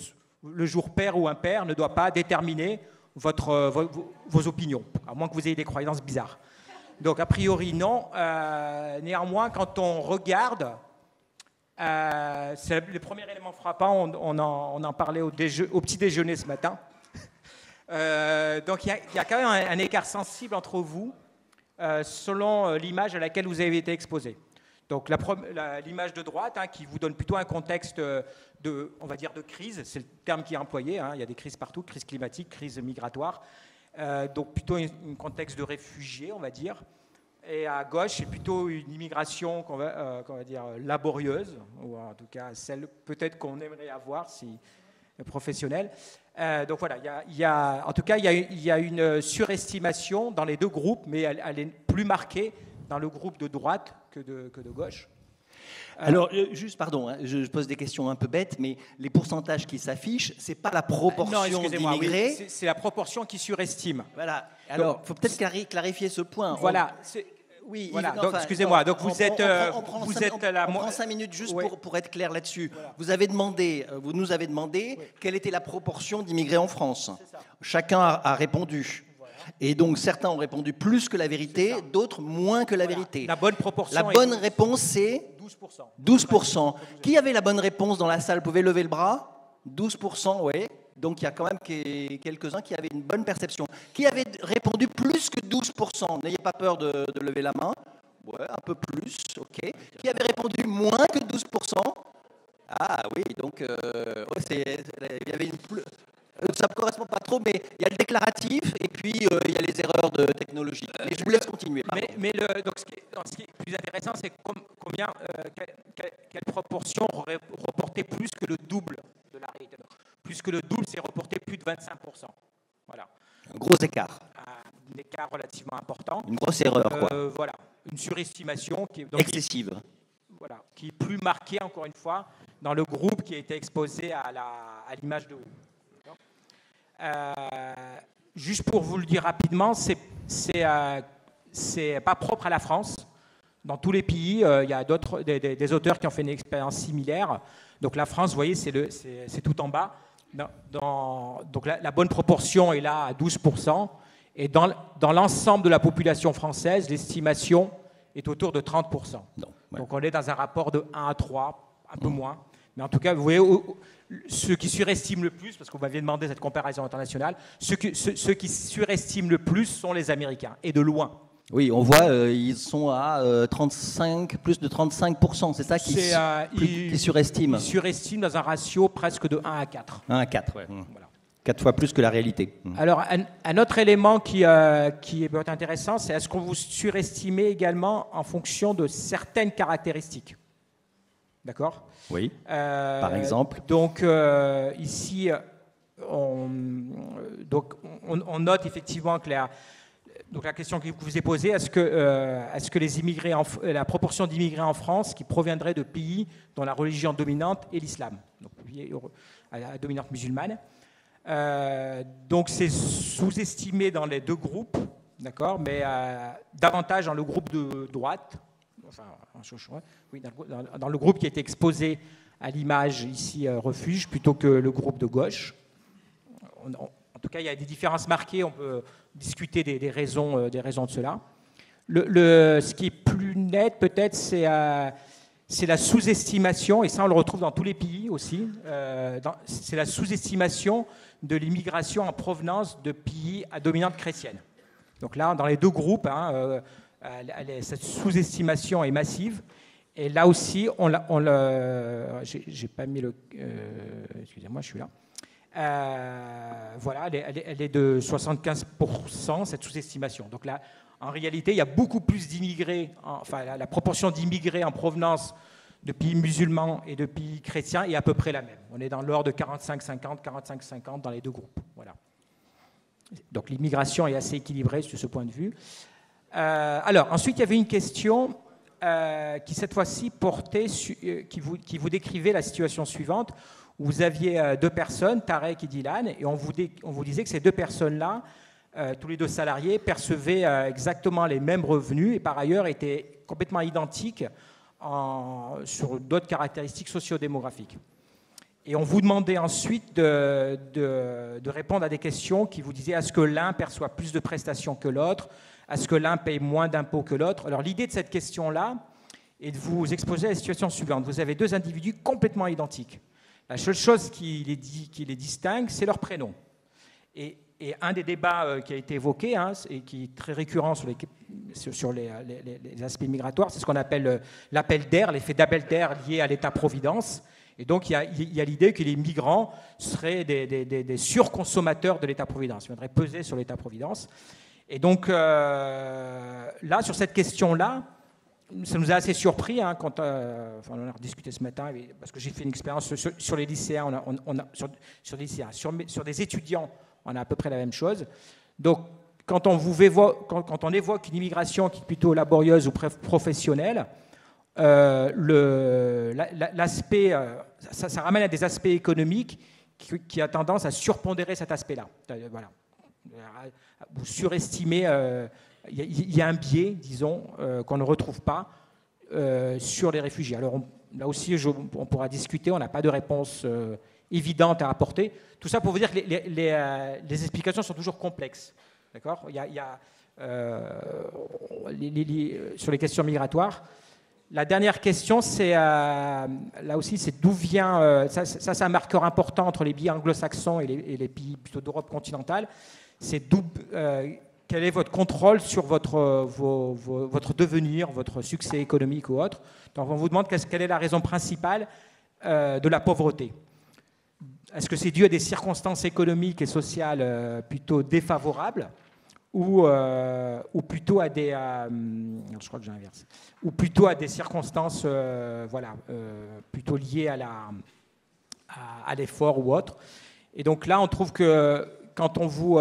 le jour pair ou impair ne doit pas déterminer vos opinions, à moins que vous ayez des croyances bizarres. Donc, a priori, non. Néanmoins, quand on regarde, c'est le premier élément frappant, on en parlait au petit déjeuner ce matin. Donc, il y a quand même un écart sensible entre vous, selon l'image à laquelle vous avez été exposé. Donc, l'image de droite, qui vous donne plutôt un contexte on va dire de crise, c'est le terme qui est employé, il y a des crises partout, crise climatique, crise migratoire, donc plutôt un contexte de réfugiés, on va dire. Et à gauche, c'est plutôt une immigration qu'on va dire laborieuse, ou en tout cas celle peut-être qu'on aimerait avoir, si professionnelle. Donc voilà, en tout cas, il y a une surestimation dans les 2 groupes, mais elle est plus marquée dans le groupe de droite que de gauche. Alors, juste, pardon, je pose des questions un peu bêtes, mais les pourcentages qui s'affichent, c'est pas la proportion d'immigrés. Oui, c'est la proportion qui surestime. Voilà. Alors, il faut peut-être clarifier ce point. Voilà. Oui, voilà. Donc, excusez-moi. Donc, vous êtes on prend 5 minutes juste pour être clair là-dessus. Voilà. Vous nous avez demandé quelle était la proportion d'immigrés en France. Chacun a répondu. Voilà. Et donc, certains ont répondu plus que la vérité, d'autres moins que la vérité. La bonne proportion. La bonne réponse, c'est 12%. Qui avait la bonne réponse dans la salle? Vous pouvez lever le bras? 12%, oui. Donc, il y a quand même quelques-uns qui avaient une bonne perception. Qui avait répondu plus que 12%? N'ayez pas peur de lever la main. Ouais, un peu plus, ok. Qui avait répondu moins que 12%? Ah oui, donc il y avait ça ne correspond pas trop, mais il y a le déclaratif et puis il y a les erreurs de technologie. Et je vous laisse continuer. ce qui est plus intéressant, c'est quelle proportion aurait reporté plus que le double de la réalité. Plus que le double, c'est reporté plus de 25%. Voilà. Un gros écart. Un écart relativement important. Une grosse erreur, quoi. Voilà. Une surestimation qui est excessive. Voilà. Qui est plus marquée, encore une fois, dans le groupe qui a été exposé à l'image de haut. Juste pour vous le dire rapidement, c'est pas propre à la France. Dans tous les pays, il y a des auteurs qui ont fait une expérience similaire. Donc la France, vous voyez, c'est tout en bas. Donc la bonne proportion est là à 12%. Et dans l'ensemble de la population française, l'estimation est autour de 30%. Non, ouais. Donc on est dans un rapport de 1 à 3, un peu moins. Mais en tout cas, vous voyez, ceux qui surestiment le plus, parce qu'on m'avait demandé cette comparaison internationale, ceux qui surestiment le plus sont les Américains, et de loin. Oui, on voit, ils sont à plus de 35%, c'est ça qui surestiment. Ils surestiment dans un ratio presque de 1 à 4. 1 à 4, oui. Voilà. 4 fois plus que la réalité. Alors, un autre élément qui est intéressant, c'est est-ce qu'on vous surestimez également en fonction de certaines caractéristiques? D'accord? Oui, par exemple. Donc, ici, on note effectivement que donc la question que vous ai posée, est-ce que les immigrés la proportion d'immigrés en France qui proviendraient de pays dont la religion dominante est l'islam, donc pays à dominante musulmane, donc c'est sous-estimé dans les deux groupes, d'accord, mais davantage dans le groupe de droite, enfin, oui, dans le groupe qui a été exposé à l'image ici refuge, plutôt que le groupe de gauche. En tout cas, il y a des différences marquées, on peut discuter des raisons de cela. Ce qui est plus net, peut-être, c'est la sous-estimation, et ça on le retrouve dans tous les pays aussi, c'est la sous-estimation de l'immigration en provenance de pays à dominante chrétienne. Donc là, dans les deux groupes, cette sous-estimation est massive. Et là aussi, j'ai pas mis le... excusez-moi, je suis là. Voilà, elle est de 75%, cette sous-estimation. Donc là, en réalité, il y a beaucoup plus d'immigrés, enfin la proportion d'immigrés en provenance de pays musulmans et de pays chrétiens est à peu près la même. On est dans l'ordre de 45-50 dans les deux groupes. Voilà. Donc l'immigration est assez équilibrée sur ce point de vue. Alors, ensuite, il y avait une question qui, cette fois-ci, portait, qui vous décrivait la situation suivante. Vous aviez deux personnes, Tarek et Dylan, et on vous disait que ces deux personnes-là, tous les deux salariés, percevaient exactement les mêmes revenus et par ailleurs étaient complètement identiques sur d'autres caractéristiques sociodémographiques. Et on vous demandait ensuite de répondre à des questions qui vous disaient est-ce que l'un perçoit plus de prestations que l'autre? Est-ce que l'un paye moins d'impôts que l'autre? Alors l'idée de cette question-là est de vous exposer à la situation suivante. Vous avez deux individus complètement identiques. La seule chose qui les distingue, c'est leur prénom. Et un des débats qui a été évoqué, et qui est très récurrent sur les aspects migratoires, c'est ce qu'on appelle l'appel d'air, l'effet d'appel d'air lié à l'État-providence. Et donc, il y a l'idée que les migrants seraient des surconsommateurs de l'État-providence. Ils viendraient peser sur l'État-providence. Et donc, là, sur cette question-là, ça nous a assez surpris quand on a rediscuté ce matin, parce que j'ai fait une expérience sur les lycéens, sur des étudiants, on a à peu près la même chose. Donc, quand on évoque une immigration qui est plutôt laborieuse ou professionnelle, l'aspect, ça ramène à des aspects économiques qui a tendance à surpondérer cet aspect-là. Voilà. Vous surestimez, il y a un biais, disons, qu'on ne retrouve pas sur les réfugiés. Alors là aussi, on pourra discuter, on n'a pas de réponse évidente à apporter. Tout ça pour vous dire que les explications sont toujours complexes. D'accord ? Sur les questions migratoires. La dernière question, c'est là aussi, c'est d'où vient. Ça, c'est un marqueur important entre les pays anglo-saxons et les pays plutôt d'Europe continentale. C'est quel est votre contrôle sur votre devenir, votre succès économique ou autre. Donc, on vous demande quelle est la raison principale de la pauvreté. Est-ce que c'est dû à des circonstances économiques et sociales plutôt défavorables, ou plutôt à des, je crois que j'inverse, ou plutôt à des circonstances, plutôt liées à l'effort ou autre. Et donc là, on trouve que quand on vous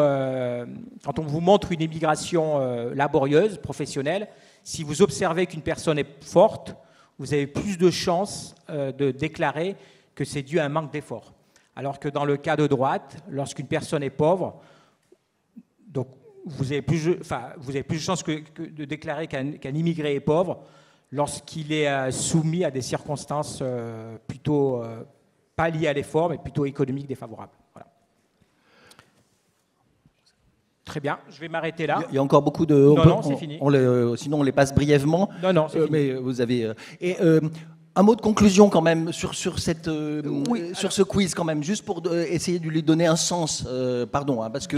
montre une immigration laborieuse, professionnelle, si vous observez qu'une personne est forte, vous avez plus de chances de déclarer que c'est dû à un manque d'effort. Alors que dans le cas de droite, lorsqu'une personne est pauvre, donc vous avez plus de chances de déclarer qu'un immigré est pauvre lorsqu'il est soumis à des circonstances plutôt pas liées à l'effort, mais plutôt économiques défavorables. Voilà. Très bien, je vais m'arrêter là. Il y a encore beaucoup de... Non, c'est fini. Sinon, on les passe brièvement. Non, c'est fini. Mais vous avez... un mot de conclusion quand même sur ce quiz quand même, juste pour essayer de lui donner un sens. Parce que...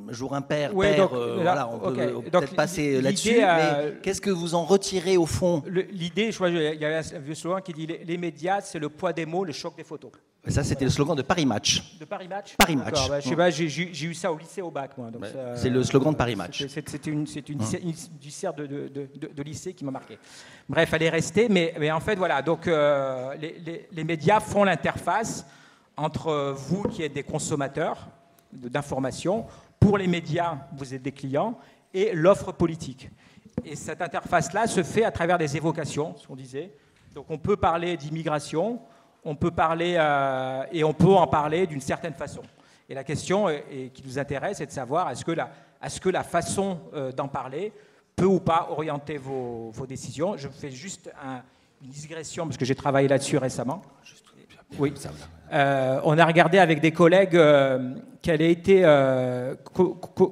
jour impair, père, on peut peut-être passer là-dessus, mais qu'est-ce que vous en retirez au fond? L'idée, je crois, il y avait un vieux slogan qui dit « Les médias, c'est le poids des mots, le choc des photos ». Ça, c'était le slogan de Paris Match. De Paris Match? Paris Match. Je sais pas, j'ai eu ça au lycée, au bac, moi. C'est le slogan de Paris Match. C'était une dissert de lycée qui m'a marqué. Bref, elle est restée, mais en fait, voilà. Donc, les médias font l'interface entre vous qui êtes des consommateurs d'informations, pour les médias, vous êtes des clients, et l'offre politique. Et cette interface-là se fait à travers des évocations, ce qu'on disait. Donc on peut parler d'immigration, on peut parler, et on peut en parler d'une certaine façon. Et la question qui nous intéresse est de savoir est-ce que la façon d'en parler peut ou pas orienter vos décisions. Je fais juste une digression, parce que j'ai travaillé là-dessus récemment. Oui. On a regardé avec des collègues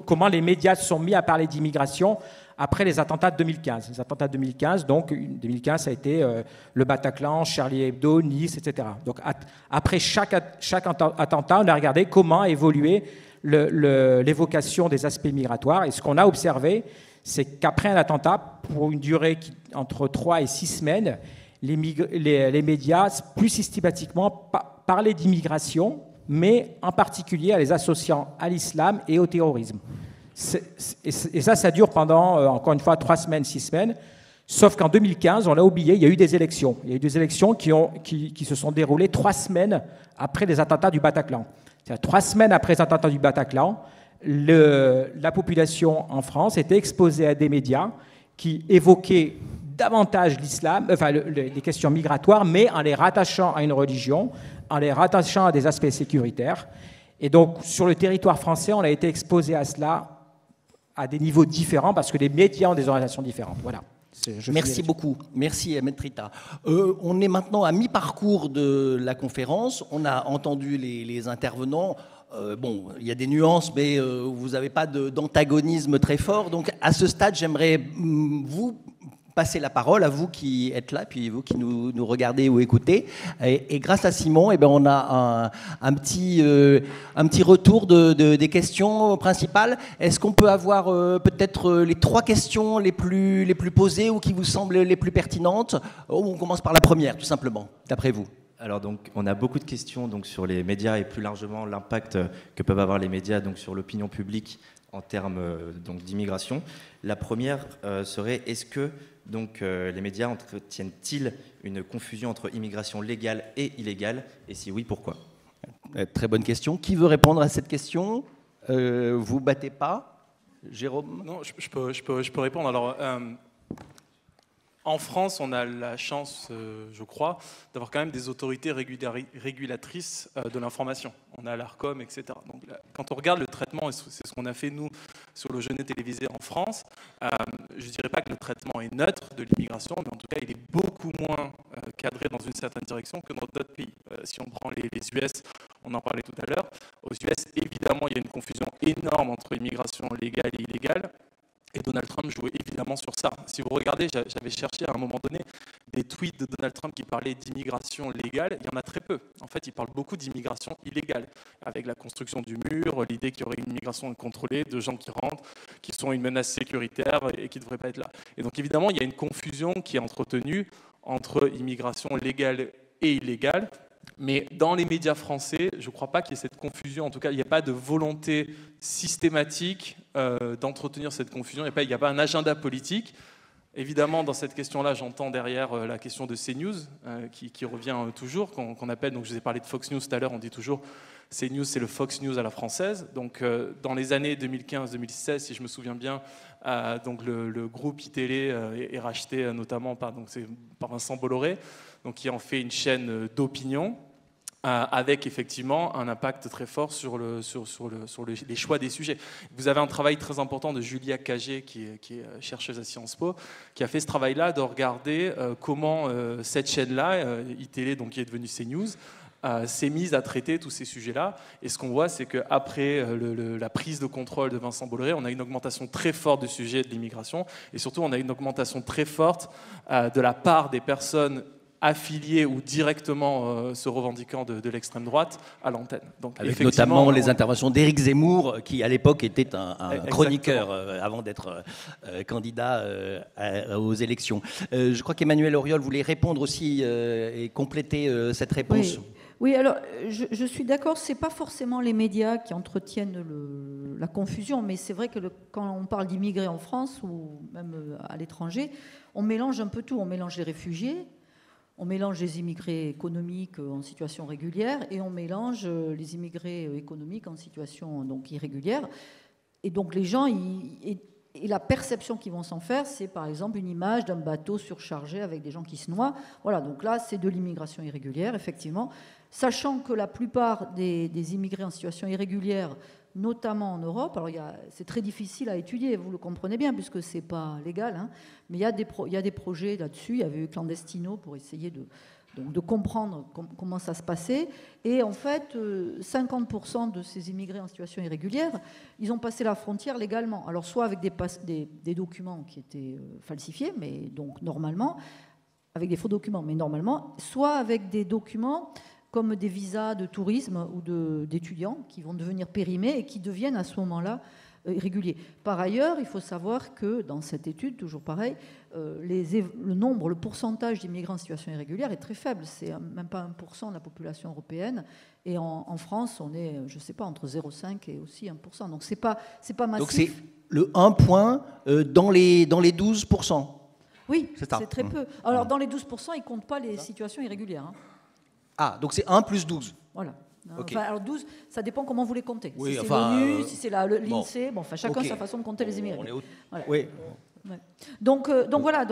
comment les médias se sont mis à parler d'immigration après les attentats de 2015. Les attentats de 2015, donc 2015, ça a été le Bataclan, Charlie Hebdo, Nice, etc. Donc après chaque attentat, on a regardé comment évoluait l'évocation des aspects migratoires. Et ce qu'on a observé, c'est qu'après un attentat, pour une durée entre 3 et 6 semaines, les médias, plus systématiquement, parlaient d'immigration, mais en particulier à les associant à l'islam et au terrorisme. Et ça dure pendant, encore une fois, 3 semaines, 6 semaines. Sauf qu'en 2015, on l'a oublié, il y a eu des élections. Il y a eu des élections qui se sont déroulées 3 semaines après les attentats du Bataclan. C'est-à-dire 3 semaines après les attentats du Bataclan, la population en France était exposée à des médias qui évoquaient davantage l'islam, les questions migratoires, mais en les rattachant à une religion, en les rattachant à des aspects sécuritaires. Et donc, sur le territoire français, on a été exposé à cela à des niveaux différents, parce que les médias ont des orientations différentes. Voilà. Merci beaucoup. Merci, Ahmed Trita. On est maintenant à mi-parcours de la conférence. On a entendu les intervenants. Il y a des nuances, mais vous n'avez pas d'antagonisme très fort. Donc, à ce stade, j'aimerais vous passer la parole, à vous qui êtes là, puis vous qui nous regardez ou écoutez. Et grâce à Simon, on a un petit retour des questions principales. Est-ce qu'on peut avoir peut-être les 3 questions les plus posées ou qui vous semblent les plus pertinentes? On commence par la première, tout simplement, d'après vous. Alors donc, on a beaucoup de questions donc, sur les médias et plus largement l'impact que peuvent avoir les médias donc, sur l'opinion publique en termes d'immigration. La première serait, est-ce que les médias entretiennent-ils une confusion entre immigration légale et illégale? Et si oui, pourquoi? Très bonne question. Qui veut répondre à cette question? Vous battez pas? Jérôme? Non, je peux répondre. Alors, en France, on a la chance, je crois, d'avoir quand même des autorités régulatrices de l'information. On a l'ARCOM, etc. Donc, quand on regarde le traitement, et c'est ce qu'on a fait, nous, sur le Jeunet télévisé en France, je ne dirais pas que le traitement est neutre de l'immigration, mais en tout cas, il est beaucoup moins cadré dans une certaine direction que dans d'autres pays. Si on prend les US, on en parlait tout à l'heure, aux US, évidemment, il y a une confusion énorme entre immigration légale et illégale. Et Donald Trump jouait évidemment sur ça. Si vous regardez, j'avais cherché à un moment donné des tweets de Donald Trump qui parlaient d'immigration légale. Il y en a très peu. En fait, il parle beaucoup d'immigration illégale, avec la construction du mur, l'idée qu'il y aurait une immigration incontrôlée, de gens qui rentrent, qui sont une menace sécuritaire et qui ne devraient pas être là. Et donc évidemment, il y a une confusion qui est entretenue entre immigration légale et illégale. Mais dans les médias français, je ne crois pas qu'il y ait cette confusion. En tout cas, il n'y a pas de volonté systématique d'entretenir cette confusion. Il n'y a pas un agenda politique. Évidemment, dans cette question-là, j'entends derrière la question de CNews, qui revient toujours, qu'on appelle, donc je vous ai parlé de Fox News tout à l'heure, on dit toujours CNews, c'est le Fox News à la française. Donc, dans les années 2015-2016, si je me souviens bien, donc le groupe iTélé est racheté notamment par Vincent Bolloré, donc qui en fait une chaîne d'opinion, avec effectivement un impact très fort sur les choix des sujets. Vous avez un travail très important de Julia Cagé, qui est chercheuse à Sciences Po, qui a fait ce travail-là de regarder comment cette chaîne-là, iTélé, donc qui est devenue CNews, s'est mise à traiter tous ces sujets-là. Et ce qu'on voit, c'est qu'après la prise de contrôle de Vincent Bolloré, on a une augmentation très forte du sujet de l'immigration, et surtout on a une augmentation très forte de la part des personnes affiliés ou directement se revendiquant de l'extrême droite à l'antenne. Donc, avec notamment les interventions d'Éric Zemmour, qui à l'époque était un chroniqueur avant d'être candidat aux élections. Je crois qu'Emmanuel Auriol voulait répondre aussi et compléter cette réponse. Oui, alors je suis d'accord, ce n'est pas forcément les médias qui entretiennent la confusion, mais c'est vrai que quand on parle d'immigrés en France ou même à l'étranger, on mélange un peu tout. On mélange les réfugiés, on mélange les immigrés économiques en situation régulière et on mélange les immigrés économiques en situation donc irrégulière. Et donc les gens, et la perception qu'ils vont s'en faire, c'est par exemple une image d'un bateau surchargé avec des gens qui se noient. Voilà, donc là, c'est de l'immigration irrégulière, effectivement. Sachant que la plupart des immigrés en situation irrégulière, notamment en Europe, alors c'est très difficile à étudier, vous le comprenez bien, puisque ce n'est pas légal, hein, mais il y a des projets là-dessus. Il y avait eu Clandestino pour essayer de comprendre comment ça se passait. Et en fait, 50% de ces immigrés en situation irrégulière, ils ont passé la frontière légalement. Alors soit avec des documents qui étaient falsifiés, mais donc normalement, avec des faux documents, mais normalement, soit avec des documents comme des visas de tourisme ou d'étudiants qui vont devenir périmés et qui deviennent à ce moment-là irréguliers. Par ailleurs, il faut savoir que dans cette étude, toujours pareil, le pourcentage d'immigrants en situation irrégulière est très faible. C'est même pas 1% de la population européenne. Et en France, on est, je ne sais pas, entre 0,5 et aussi 1%. Donc c'est pas massif. Donc c'est le 1 point dans les 12%. Oui, c'est très peu. Alors dans les 12%, ils ne comptent pas les situations irrégulières. Hein. Ah, donc c'est 1 plus 12. Voilà. Okay. Enfin, alors 12, ça dépend comment vous les comptez. Oui, si c'est l'ONU, si c'est l'INSEE, chacun sa façon de compter les immigrés. Voilà. Oui. Ouais. Donc voilà.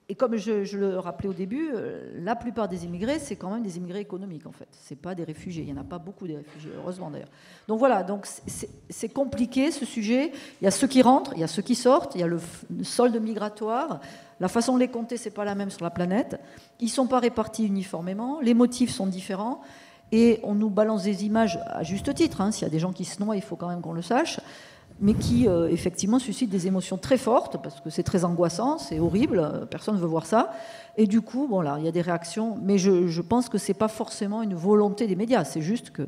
Et comme je le rappelais au début, la plupart des immigrés, c'est quand même des immigrés économiques en fait. C'est pas des réfugiés. Il y en a pas beaucoup des réfugiés, heureusement d'ailleurs. Donc voilà. Donc c'est compliqué ce sujet. Il y a ceux qui rentrent, il y a ceux qui sortent, il y a le solde migratoire. La façon de les compter, c'est pas la même sur la planète. Ils sont pas répartis uniformément. Les motifs sont différents. Et on nous balance des images à juste titre. Hein. S'il y a des gens qui se noient, il faut quand même qu'on le sache. Mais qui, effectivement, suscitent des émotions très fortes, parce que c'est très angoissant, c'est horrible, personne ne veut voir ça. Et du coup, il y a des réactions. Mais je pense que ce n'est pas forcément une volonté des médias. C'est juste que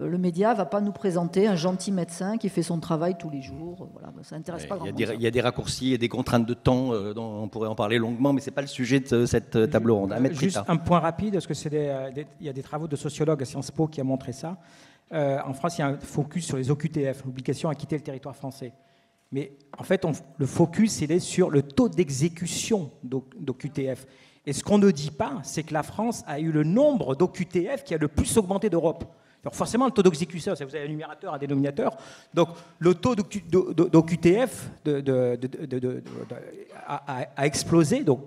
le média ne va pas nous présenter un gentil médecin qui fait son travail tous les jours. Voilà, ça n'intéresse pas grand monde. Il y a des raccourcis et des contraintes de temps, dont on pourrait en parler longuement, mais ce n'est pas le sujet de cette table ronde. Juste un point rapide, parce qu'il y a des travaux de sociologues à Sciences Po qui ont montré ça. En France, il y a un focus sur les OQTF, l'obligation à quitter le territoire français. Mais en fait, le focus, il est sur le taux d'exécution d'OQTF. Et ce qu'on ne dit pas, c'est que la France a eu le nombre d'OQTF qui a le plus augmenté d'Europe. Alors forcément, le taux d'exécution, vous avez un numérateur, un dénominateur. Donc le taux d'OQTF a explosé. Donc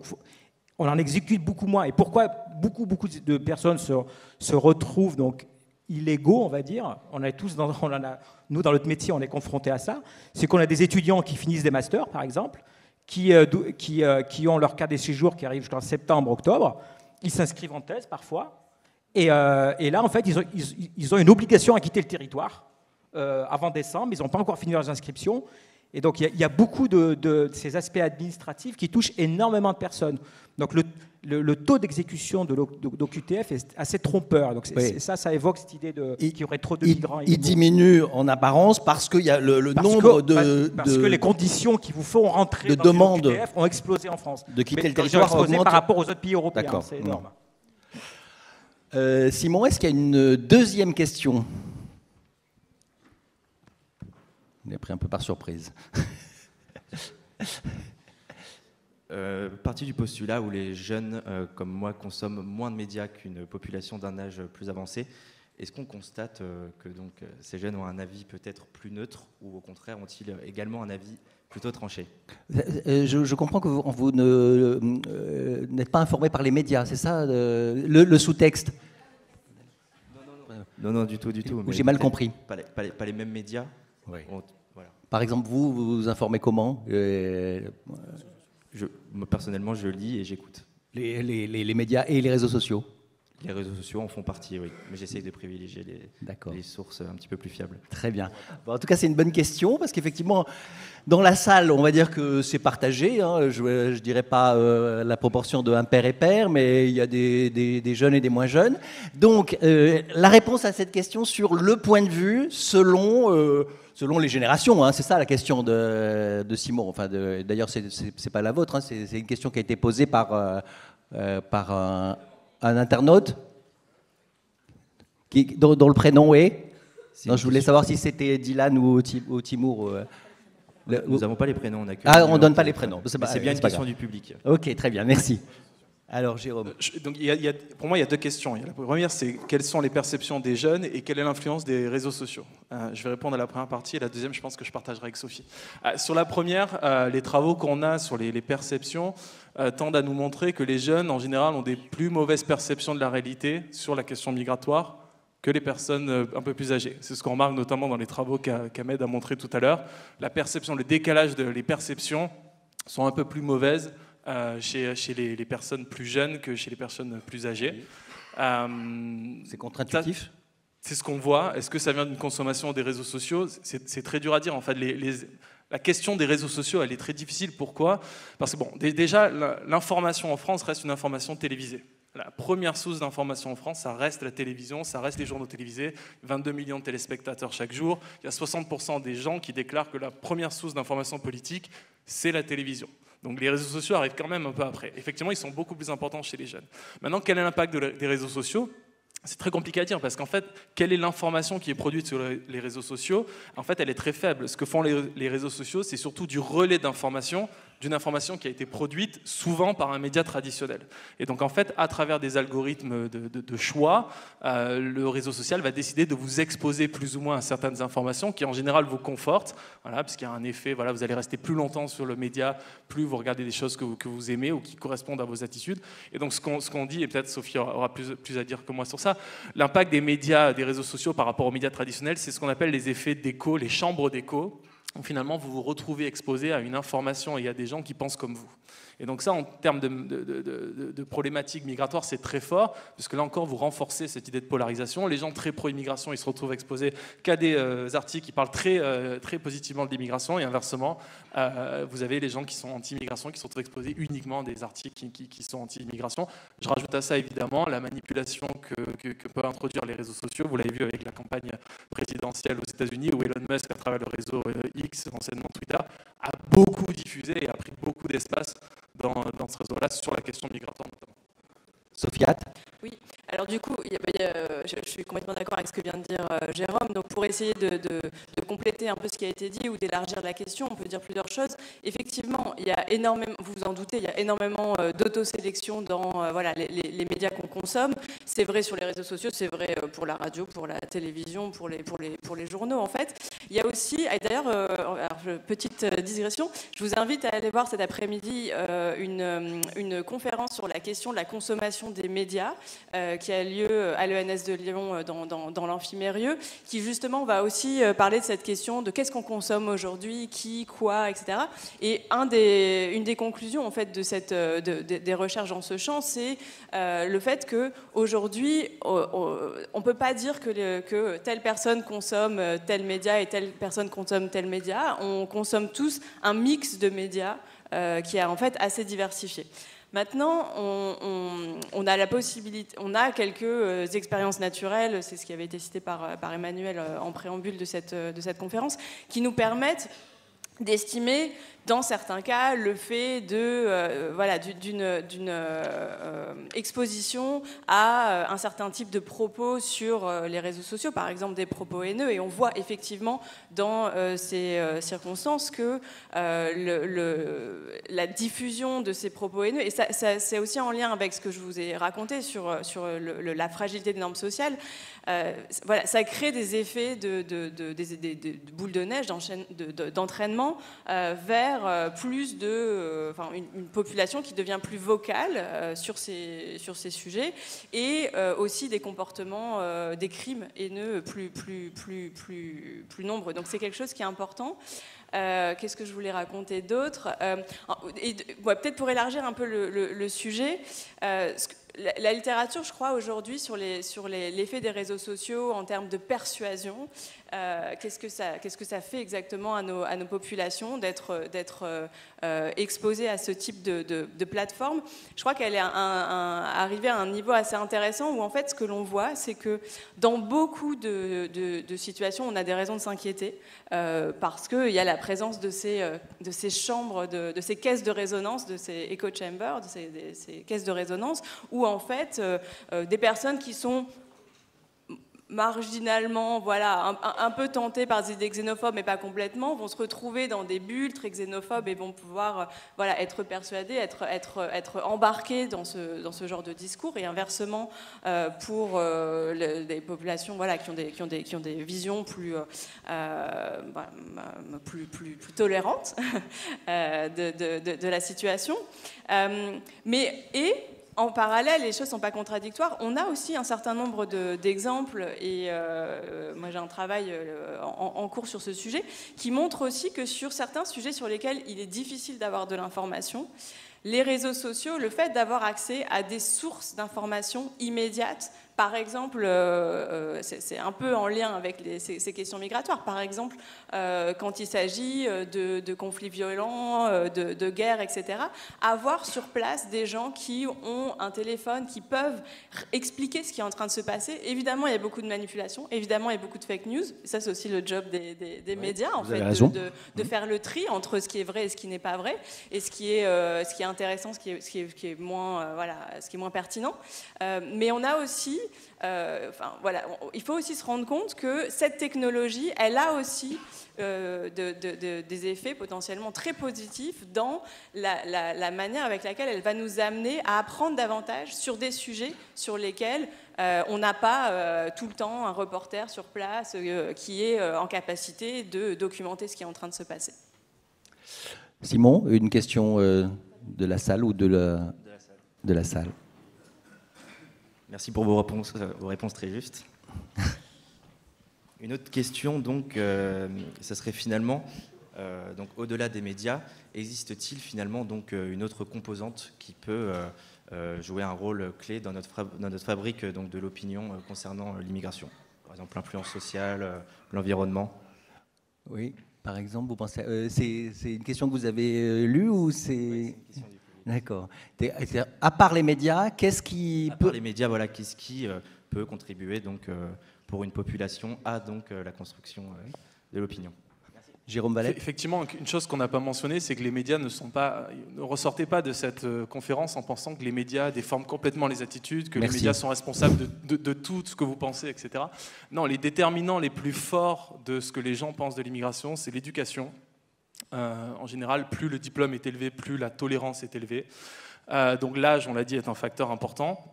on en exécute beaucoup moins. Et pourquoi beaucoup de personnes se retrouvent donc illégaux, on va dire. Nous, dans notre métier, on est confrontés à ça. C'est qu'on a des étudiants qui finissent des masters, par exemple, qui ont leur carte de séjour qui arrive jusqu'en septembre, octobre. Ils s'inscrivent en thèse, parfois. Et là, en fait, ils ont une obligation à quitter le territoire avant décembre. Ils n'ont pas encore fini leurs inscriptions. Et donc, il y a beaucoup de ces aspects administratifs qui touchent énormément de personnes. Donc, le taux d'exécution d'OQTF est assez trompeur. Donc, ça évoque cette idée qu'il y aurait trop de migrants. Il diminue en apparence parce qu'il y a le nombre parce que les conditions qui vous font rentrer dans l'OQTF ont explosé en France. De quitter le territoire par rapport aux autres pays européens. D'accord. C'est énorme. Simon, est-ce qu'il y a une deuxième question? On est pris un peu par surprise. Partie du postulat où les jeunes, comme moi, consomment moins de médias qu'une population d'un âge plus avancé, est-ce qu'on constate que donc, ces jeunes ont un avis peut-être plus neutre ou au contraire ont-ils également un avis plutôt tranché? Je comprends que vous n'êtes pas informé par les médias, c'est ça le sous-texte? Non, du tout. Ou j'ai mal compris? Pas les mêmes médias. Oui. Voilà. Par exemple, vous vous informez comment? Moi, personnellement, je lis et j'écoute. Les médias et les réseaux sociaux? Les réseaux sociaux en font partie, oui. Mais j'essaye de privilégier les sources un petit peu plus fiables. Très bien. Bon, en tout cas, c'est une bonne question, parce qu'effectivement, dans la salle, on va dire que c'est partagé. Hein. Je ne dirais pas la proportion de impair et pair, mais il y a des jeunes et des moins jeunes. Donc, la réponse à cette question sur le point de vue, selon les générations, hein, c'est ça la question de Simon. Enfin, d'ailleurs, c'est pas la vôtre, hein, c'est une question qui a été posée par un internaute dont le prénom est... Non, je voulais savoir si c'était Dylan ou Timour. Nous n'avons pas les prénoms. On ne donne pas les prénoms. C'est bien une question du public. Ok, très bien, merci. Alors, Jérôme. Donc, pour moi, il y a deux questions. La première, c'est quelles sont les perceptions des jeunes et quelle est l'influence des réseaux sociaux. Je vais répondre à la première partie et la deuxième, je pense que je partagerai avec Sophie. Sur la première, les travaux qu'on a sur les perceptions tendent à nous montrer que les jeunes, en général, ont des plus mauvaises perceptions de la réalité sur la question migratoire que les personnes un peu plus âgées. C'est ce qu'on remarque notamment dans les travaux qu'Ahmed a montré tout à l'heure. La perception, le décalage des perceptions sont un peu plus mauvaises chez les personnes plus jeunes que chez les personnes plus âgées. C'est contre-intuitif ? C'est ce qu'on voit. Est-ce que ça vient d'une consommation des réseaux sociaux ? C'est très dur à dire. En fait, la question des réseaux sociaux, elle est très difficile. Pourquoi ? Parce que bon, déjà, l'information en France reste une information télévisée. La première source d'information en France, ça reste la télévision, ça reste les journaux télévisés, 22 millions de téléspectateurs chaque jour. Il y a 60% des gens qui déclarent que la première source d'information politique, c'est la télévision. Donc les réseaux sociaux arrivent quand même un peu après. Effectivement, ils sont beaucoup plus importants chez les jeunes. Maintenant, quel est l'impact des réseaux sociaux ? C'est très compliqué à dire parce qu'en fait, quelle est l'information qui est produite sur les réseaux sociaux ? En fait, elle est très faible. Ce que font les réseaux sociaux, c'est surtout du relais d'information, d'une information qui a été produite souvent par un média traditionnel. Et donc en fait, à travers des algorithmes de choix, le réseau social va décider de vous exposer plus ou moins à certaines informations qui en général vous confortent, voilà, parce qu'il y a un effet, voilà, vous allez rester plus longtemps sur le média, plus vous regardez des choses que vous aimez ou qui correspondent à vos attitudes. Et donc ce qu'on dit, et peut-être Sophie aura plus à dire que moi sur ça, l'impact des médias, des réseaux sociaux par rapport aux médias traditionnels, c'est ce qu'on appelle les effets d'écho, les chambres d'écho. Donc finalement, vous vous retrouvez exposé à une information et à des gens qui pensent comme vous. Et donc ça, en termes de problématiques migratoires, c'est très fort, puisque là encore, vous renforcez cette idée de polarisation. Les gens très pro-immigration, ils se retrouvent exposés qu'à des articles qui parlent très positivement de l'immigration, et inversement, vous avez les gens qui sont anti-immigration, qui se retrouvent exposés uniquement à des articles qui sont anti-immigration. Je rajoute à ça, évidemment, la manipulation que peuvent introduire les réseaux sociaux. Vous l'avez vu avec la campagne présidentielle aux États-Unis, où Elon Musk, à travers le réseau X, anciennement Twitter, a beaucoup diffusé et a pris beaucoup d'espace dans ce réseau-là sur la question migratoire notamment. Sofiane ? Oui, alors du coup, je suis complètement d'accord avec ce que vient de dire Jérôme. Donc pour essayer de compléter un peu ce qui a été dit ou d'élargir la question, on peut dire plusieurs choses. Effectivement, il y a énormément, vous vous en doutez, il y a énormément d'autosélection dans les médias qu'on consomme. C'est vrai sur les réseaux sociaux, c'est vrai pour la radio, pour la télévision, pour les journaux en fait. Il y a aussi, et d'ailleurs, petite digression, je vous invite à aller voir cet après-midi une conférence sur la question de la consommation des médias qui a lieu à l'ENS de Lyon dans l'Amphimérieux, qui justement va aussi parler de cette question de qu'est-ce qu'on consomme aujourd'hui, qui, quoi, etc. Et une des conclusions en fait des recherches dans ce champ, c'est le fait qu'aujourd'hui, on peut pas dire que telle personne consomme tel média et telle personne consomme tel média. On consomme tous un mix de médias qui est en fait assez diversifié. Maintenant, on a la possibilité, on a quelques expériences naturelles, c'est ce qui avait été cité par Emmanuel en préambule de cette conférence, qui nous permettent d'estimer dans certains cas, le fait d'une exposition à un certain type de propos sur les réseaux sociaux, par exemple des propos haineux, et on voit effectivement dans ces circonstances que la diffusion de ces propos haineux, et ça c'est aussi en lien avec ce que je vous ai raconté sur la fragilité des normes sociales, ça crée des effets de boule de neige, d'entraînement vers plus une population qui devient plus vocale sur ces sujets, et aussi des comportements, des crimes haineux plus nombreux. Donc c'est quelque chose qui est important. Qu'est-ce que je voulais raconter d'autre, peut-être pour élargir un peu le sujet, la littérature, je crois, aujourd'hui, sur l'effet des réseaux sociaux en termes de persuasion, qu'est-ce que ça fait exactement à nos populations d'être exposées à ce type de plateforme. Je crois qu'elle est arrivée à un niveau assez intéressant où, en fait, ce que l'on voit, c'est que dans beaucoup de situations, on a des raisons de s'inquiéter parce qu'il y a la présence de ces chambres, de ces caisses de résonance, de ces echo chambers, de ces caisses de résonance, où en fait des personnes qui sont marginalement, un peu tentées par des idées xénophobes, mais pas complètement, vont se retrouver dans des bulles très xénophobes et vont pouvoir être persuadées, être embarquées dans ce genre de discours, et inversement pour des populations qui ont des visions plus tolérantes de la situation. En parallèle, les choses ne sont pas contradictoires. On a aussi un certain nombre d'exemples, et moi j'ai un travail en cours sur ce sujet, qui montre aussi que sur certains sujets sur lesquels il est difficile d'avoir de l'information, les réseaux sociaux, le fait d'avoir accès à des sources d'informations immédiates, par exemple, c'est un peu en lien avec ces questions migratoires, par exemple, quand il s'agit de conflits violents, de guerres, etc., avoir sur place des gens qui ont un téléphone, qui peuvent expliquer ce qui est en train de se passer. Évidemment, il y a beaucoup de manipulation, évidemment, il y a beaucoup de fake news, et ça c'est aussi le job des médias, en fait, de faire le tri entre ce qui est vrai et ce qui n'est pas vrai, et ce qui est intéressant, ce qui est moins pertinent. Mais on a aussi il faut aussi se rendre compte que cette technologie, elle a aussi des effets potentiellement très positifs dans la manière avec laquelle elle va nous amener à apprendre davantage sur des sujets sur lesquels on n'a pas tout le temps un reporter sur place qui est en capacité de documenter ce qui est en train de se passer. Simon, une question de la salle ou de la salle. Merci pour vos réponses très justes. Une autre question, donc, ça serait finalement, donc, au-delà des médias, existe-t-il finalement donc, une autre composante qui peut jouer un rôle clé dans notre fabrique donc, de l'opinion concernant l'immigration? Par exemple, l'influence sociale, l'environnement. Oui, par exemple, vous pensez... c'est une question que vous avez lue ou c'est... Oui, c'est une question du public. D'accord. À part les médias, qu'est-ce qui peut... À part les médias, voilà, qu'est-ce qui peut contribuer donc, pour une population à donc, la construction de l'opinion? Jérôme Vallet. Effectivement, une chose qu'on n'a pas mentionnée, c'est que les médias ne ressortaient pas de cette conférence en pensant que les médias déforment complètement les attitudes, que les médias sont responsables de tout ce que vous pensez, etc. Non, les déterminants les plus forts de ce que les gens pensent de l'immigration, c'est l'éducation. En général, plus le diplôme est élevé, plus la tolérance est élevée. Donc l'âge, on l'a dit, est un facteur important.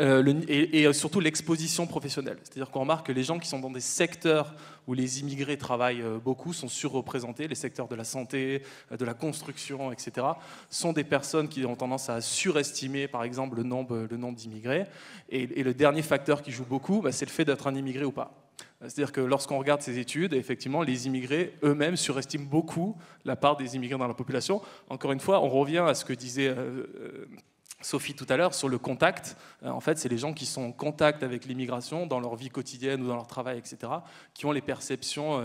Et surtout l'exposition professionnelle. C'est-à-dire qu'on remarque que les gens qui sont dans des secteurs où les immigrés travaillent beaucoup sont surreprésentés. Les secteurs de la santé, de la construction, etc. sont des personnes qui ont tendance à surestimer, par exemple, le nombre d'immigrés. Et le dernier facteur qui joue beaucoup, c'est le fait d'être un immigré ou pas. C'est-à-dire que lorsqu'on regarde ces études, effectivement, les immigrés eux-mêmes surestiment beaucoup la part des immigrés dans la population. Encore une fois, on revient à ce que disait Sophie tout à l'heure sur le contact. En fait, c'est les gens qui sont en contact avec l'immigration dans leur vie quotidienne ou dans leur travail, etc., qui ont les perceptions,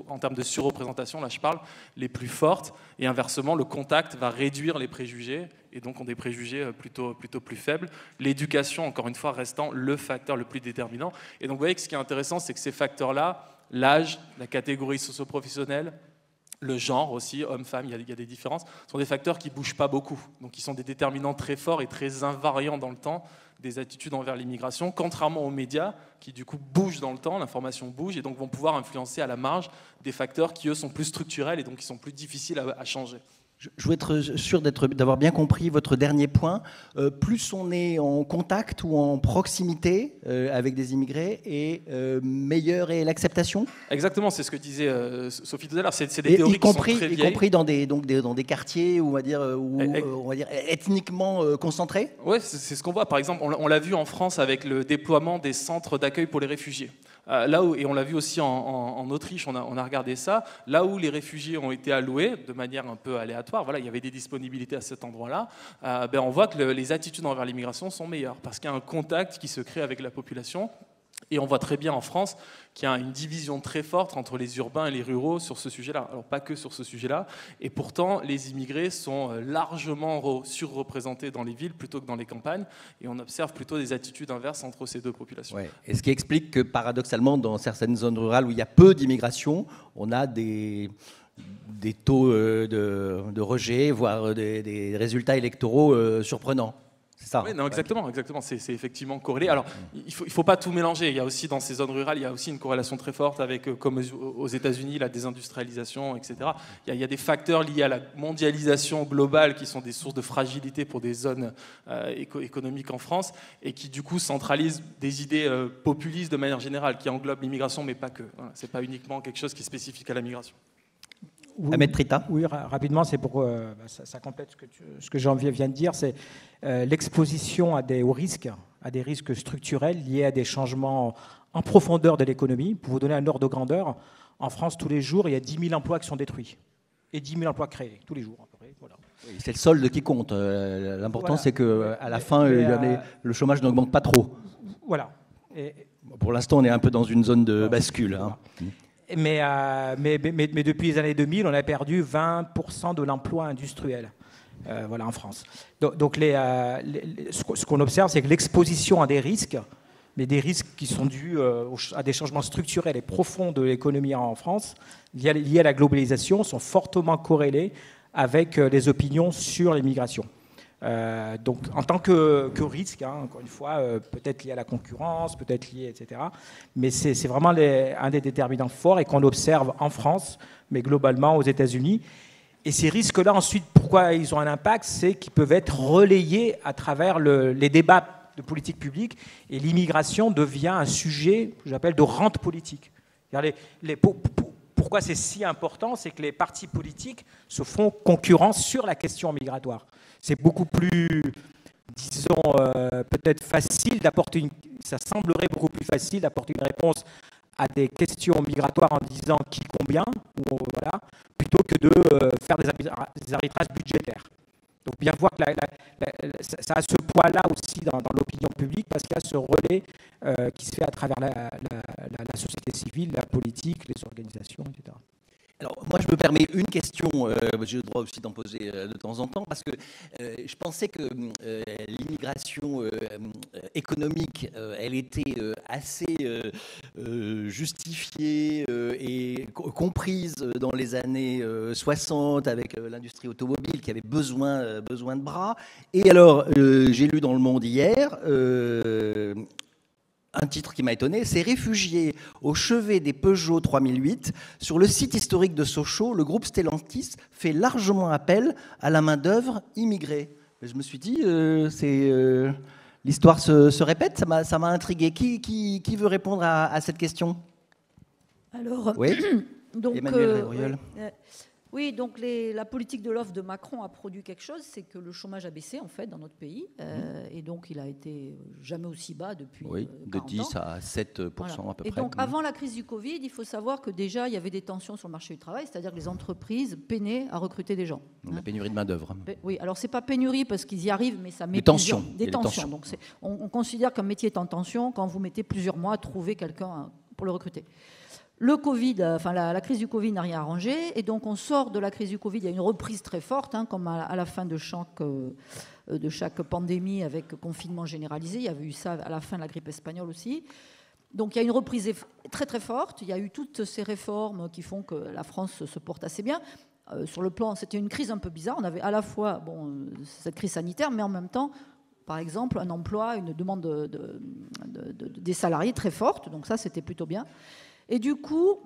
en termes de surreprésentation, là je parle, les plus fortes. Et inversement, le contact va réduire les préjugés, et donc ont des préjugés plutôt plus faibles. L'éducation, encore une fois, restant le facteur le plus déterminant. Et donc vous voyez que ce qui est intéressant, c'est que ces facteurs-là, l'âge, la catégorie socio-professionnelle, Le genre aussi, homme-femme, il y a des différences, sont des facteurs qui ne bougent pas beaucoup. Donc ils sont des déterminants très forts et très invariants dans le temps des attitudes envers l'immigration, contrairement aux médias qui du coup bougent dans le temps, l'information bouge et donc vont pouvoir influencer à la marge des facteurs qui eux sont plus structurels et donc qui sont plus difficiles à changer. Je veux être sûr d'avoir bien compris votre dernier point. Plus on est en contact ou en proximité avec des immigrés, et meilleure est l'acceptation. Exactement, c'est ce que disait Sophie tout à l'heure. C'est des théories qui sont très vieilles. Y compris dans des quartiers on va dire ethniquement concentrés. Oui, c'est ce qu'on voit. Par exemple, on l'a vu en France avec le déploiement des centres d'accueil pour les réfugiés. Et on l'a vu aussi en Autriche, on a regardé ça, là où les réfugiés ont été alloués de manière un peu aléatoire, voilà, il y avait des disponibilités à cet endroit-là, on voit que les attitudes envers l'immigration sont meilleures, parce qu'il y a un contact qui se crée avec la population. Et on voit très bien en France qu'il y a une division très forte entre les urbains et les ruraux sur ce sujet-là. Alors pas que sur ce sujet-là. Et pourtant, les immigrés sont largement surreprésentés dans les villes plutôt que dans les campagnes. Et on observe plutôt des attitudes inverses entre ces deux populations. Ouais. Et ce qui explique que paradoxalement, dans certaines zones rurales où il y a peu d'immigration, on a des taux de rejet, voire des résultats électoraux surprenants. C'est ça. Oui, non, exactement. C'est effectivement corrélé. Alors, il faut pas tout mélanger. Il y a aussi dans ces zones rurales, il y a aussi une corrélation très forte avec, comme aux États-Unis, la désindustrialisation, etc. Il y a des facteurs liés à la mondialisation globale qui sont des sources de fragilité pour des zones économiques en France et qui du coup centralisent des idées populistes de manière générale, qui englobent l'immigration, mais pas que. Voilà, c'est pas uniquement quelque chose qui est spécifique à la migration. Oui, Ahmed Trita. Oui, rapidement, c'est pour ça complète ce que Jean vient de dire, c'est l'exposition aux risques, à des risques structurels liés à des changements en profondeur de l'économie. Pour vous donner un ordre de grandeur, en France, tous les jours, il y a 10 000 emplois qui sont détruits et 10 000 emplois créés, tous les jours à peu près. Voilà. Oui, c'est le solde qui compte. L'important, voilà. C'est qu'à la fin, le chômage n'augmente pas trop. Voilà. Pour l'instant, on est un peu dans une zone de bascule. Hein. Mais depuis les années 2000, on a perdu 20% de l'emploi industriel voilà, en France. Donc ce qu'on observe, c'est que l'exposition à des risques, mais des risques qui sont dus à des changements structurels et profonds de l'économie en France, liés à la globalisation, sont fortement corrélés avec les opinions sur l'immigration. Donc en tant que risque, hein, encore une fois, peut-être lié à la concurrence, peut-être lié, etc. Mais c'est vraiment un des déterminants forts et qu'on observe en France, mais globalement aux États-Unis. Et ces risques-là, ensuite, pourquoi ils ont un impact, c'est qu'ils peuvent être relayés à travers les débats de politique publique, et l'immigration devient un sujet, que j'appelle, de rente politique. Pourquoi c'est si important, c'est que les partis politiques se font concurrence sur la question migratoire. C'est beaucoup plus, disons, peut-être facile d'apporter ça semblerait beaucoup plus facile d'apporter une réponse à des questions migratoires en disant qui, combien, ou voilà, plutôt que de faire des arbitrages budgétaires. Donc bien voir que ça a ce poids-là aussi dans l'opinion publique, parce qu'il y a ce relais qui se fait à travers la société civile, la politique, les organisations, etc. Alors, moi, je me permets une question, j'ai le droit aussi d'en poser de temps en temps, parce que je pensais que l'immigration économique, elle était assez justifiée et comprise dans les années 60 avec l'industrie automobile qui avait besoin de bras. Et alors, j'ai lu dans Le Monde hier un titre qui m'a étonné, c'est « Réfugiés au chevet des Peugeot 3008 ». Sur le site historique de Sochaux, le groupe Stellantis fait largement appel à la main-d'œuvre immigrée. Je me suis dit, l'histoire se répète, ça m'a intrigué. Qui veut répondre à cette question? Alors, oui. Donc, Emmanuel Gabriel. Oui, donc la politique de l'offre de Macron a produit quelque chose, c'est que le chômage a baissé en fait dans notre pays, et donc il a été jamais aussi bas depuis 40 ans. De 10 à 7% voilà. À peu près. Et donc avant la crise du Covid, il faut savoir que déjà il y avait des tensions sur le marché du travail, c'est-à-dire que les entreprises peinaient à recruter des gens. La pénurie de main d'œuvre. Oui, alors c'est pas pénurie parce qu'ils y arrivent, mais ça met des tensions. Des tensions. Donc on considère qu'un métier est en tension quand vous mettez plusieurs mois à trouver quelqu'un pour le recruter. Le Covid, enfin la crise du Covid n'a rien arrangé, et donc on sort de la crise du Covid. Il y a une reprise très forte, hein, comme à la fin de chaque pandémie avec confinement généralisé. Il y avait eu ça à la fin de la grippe espagnole aussi. Donc il y a une reprise très très forte. Il y a eu toutes ces réformes qui font que la France se porte assez bien. Sur le plan, c'était une crise un peu bizarre. On avait à la fois cette crise sanitaire, mais en même temps, par exemple, un emploi, une demande des salariés très forte. Donc ça, c'était plutôt bien. Et du coup,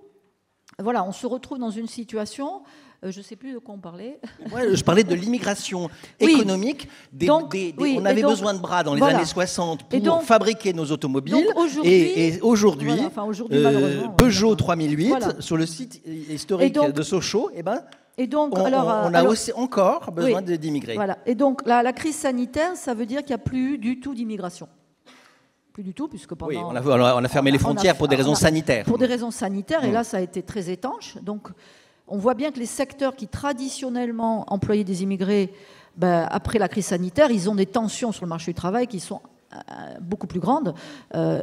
voilà, on se retrouve dans une situation, je ne sais plus de quoi on parlait. Ouais, je parlais de l'immigration économique. On avait besoin de bras dans les années 60 pour fabriquer nos automobiles. Et aujourd'hui, Peugeot 3008, sur le site historique de Sochaux, on a aussi encore besoin d'immigrés. Voilà. Et donc, la crise sanitaire, ça veut dire qu'il n'y a plus du tout d'immigration. Plus du tout, puisque pendant... Oui, on a fermé les frontières pour des raisons sanitaires. Pour des raisons sanitaires, et là, ça a été très étanche. Donc, on voit bien que les secteurs qui, traditionnellement, employaient des immigrés, après la crise sanitaire, ils ont des tensions sur le marché du travail qui sont beaucoup plus grandes.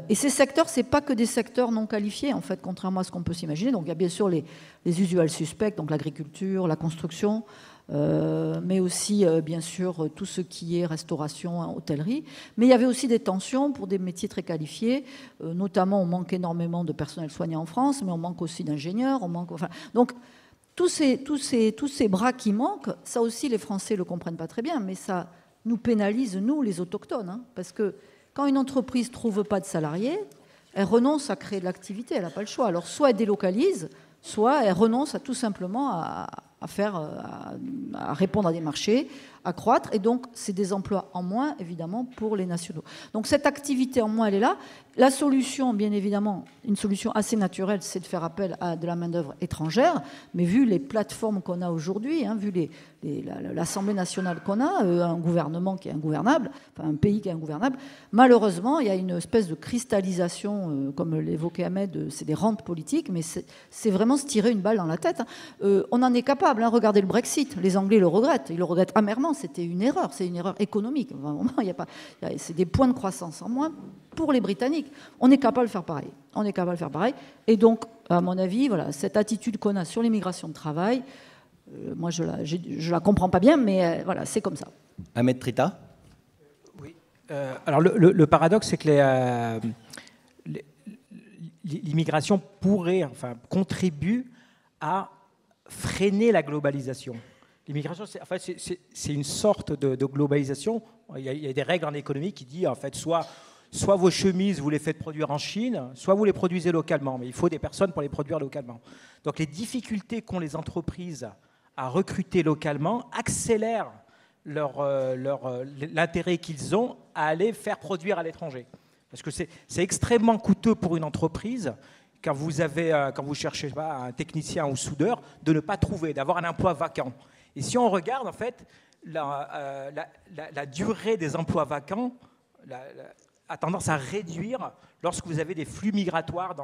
Et ces secteurs, ce n'est pas que des secteurs non qualifiés, en fait, contrairement à ce qu'on peut s'imaginer. Donc, il y a bien sûr les usual suspects, donc l'agriculture, la construction, mais aussi, bien sûr, tout ce qui est restauration, hôtellerie. Mais il y avait aussi des tensions pour des métiers très qualifiés. Notamment, on manque énormément de personnel soignant en France, mais on manque aussi d'ingénieurs. Donc, tous ces bras qui manquent, ça aussi, les Français ne le comprennent pas très bien, mais ça nous pénalise, nous, les autochtones. Parce que quand une entreprise ne trouve pas de salariés, elle renonce à créer de l'activité, elle n'a pas le choix. Alors, soit elle délocalise, soit elle renonce tout simplement à répondre à des marchés, à croître, et donc c'est des emplois en moins, évidemment, pour les nationaux. Donc cette activité en moins, elle est là. La solution, bien évidemment, une solution assez naturelle, c'est de faire appel à de la main-d'œuvre étrangère, mais vu les plateformes qu'on a aujourd'hui, vu l'Assemblée nationale qu'on a, un gouvernement qui est ingouvernable, enfin un pays qui est ingouvernable, malheureusement, il y a une espèce de cristallisation, comme l'évoquait Ahmed, c'est des rentes politiques, mais c'est vraiment se tirer une balle dans la tête. On en est capable, regardez le Brexit, les Anglais le regrettent, ils le regrettent amèrement, c'était une erreur, c'est une erreur économique, c'est des points de croissance en moins pour les Britanniques. On est capable de faire pareil. Et donc, à mon avis, voilà, cette attitude qu'on a sur l'immigration de travail, moi je la comprends pas bien, mais voilà, c'est comme ça. Ahmed Trita. Oui. Alors le paradoxe, c'est que l'immigration contribue à freiner la globalisation. L'immigration, c'est une sorte de globalisation. Il y a des règles en économie qui disent, en fait, soit vos chemises, vous les faites produire en Chine, soit vous les produisez localement. Mais il faut des personnes pour les produire localement. Donc les difficultés qu'ont les entreprises à recruter localement accélèrent l'intérêt qu'ils ont à aller faire produire à l'étranger. Parce que c'est extrêmement coûteux pour une entreprise, quand vous cherchez un technicien ou soudeur, de ne pas trouver, d'avoir un emploi vacant. Et si on regarde, en fait, la durée des emplois vacants a tendance à réduire lorsque vous avez des flux migratoires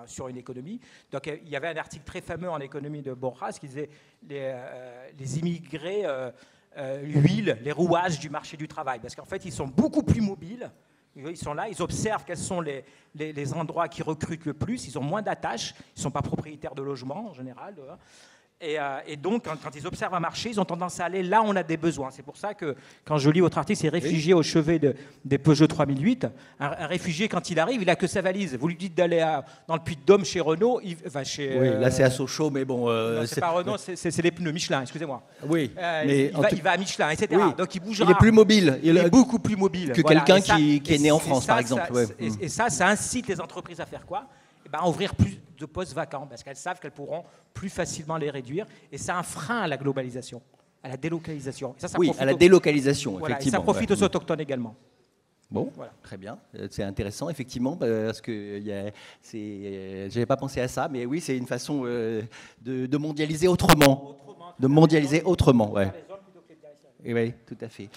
sur une économie. Donc, il y avait un article très fameux en économie de Borras qui disait les immigrés huilent les rouages du marché du travail. Parce qu'en fait, ils sont beaucoup plus mobiles. Ils sont là, ils observent quels sont les endroits qui recrutent le plus. Ils ont moins d'attaches. Ils ne sont pas propriétaires de logements en général. Et donc, quand ils observent un marché, ils ont tendance à aller là où on a des besoins. C'est pour ça que, quand je lis votre article, c'est réfugié au chevet des Peugeot 3008. Un réfugié, quand il arrive, il n'a que sa valise. Vous lui dites d'aller dans le Puy-de-Dôme chez Renault. Oui, là c'est à Sochaux, mais bon... c'est pas Renault, c'est les pneus Michelin, excusez-moi. Oui, mais il va à Michelin, etc. Oui. Donc il bougera. Il est plus mobile. Il est beaucoup plus mobile. Que quelqu'un qui est né en France, par exemple. Et ça incite les entreprises à faire quoi ? À ouvrir plus de postes vacants, parce qu'elles savent qu'elles pourront plus facilement les réduire. Et c'est un frein à la globalisation, à la délocalisation. Et ça à la délocalisation, effectivement. Et ça profite aux autochtones également. Bon, très bien. C'est intéressant, effectivement, parce que je n'avais pas pensé à ça, mais oui, c'est une façon de mondialiser autrement. De mondialiser autrement, ouais. Oui, tout à fait.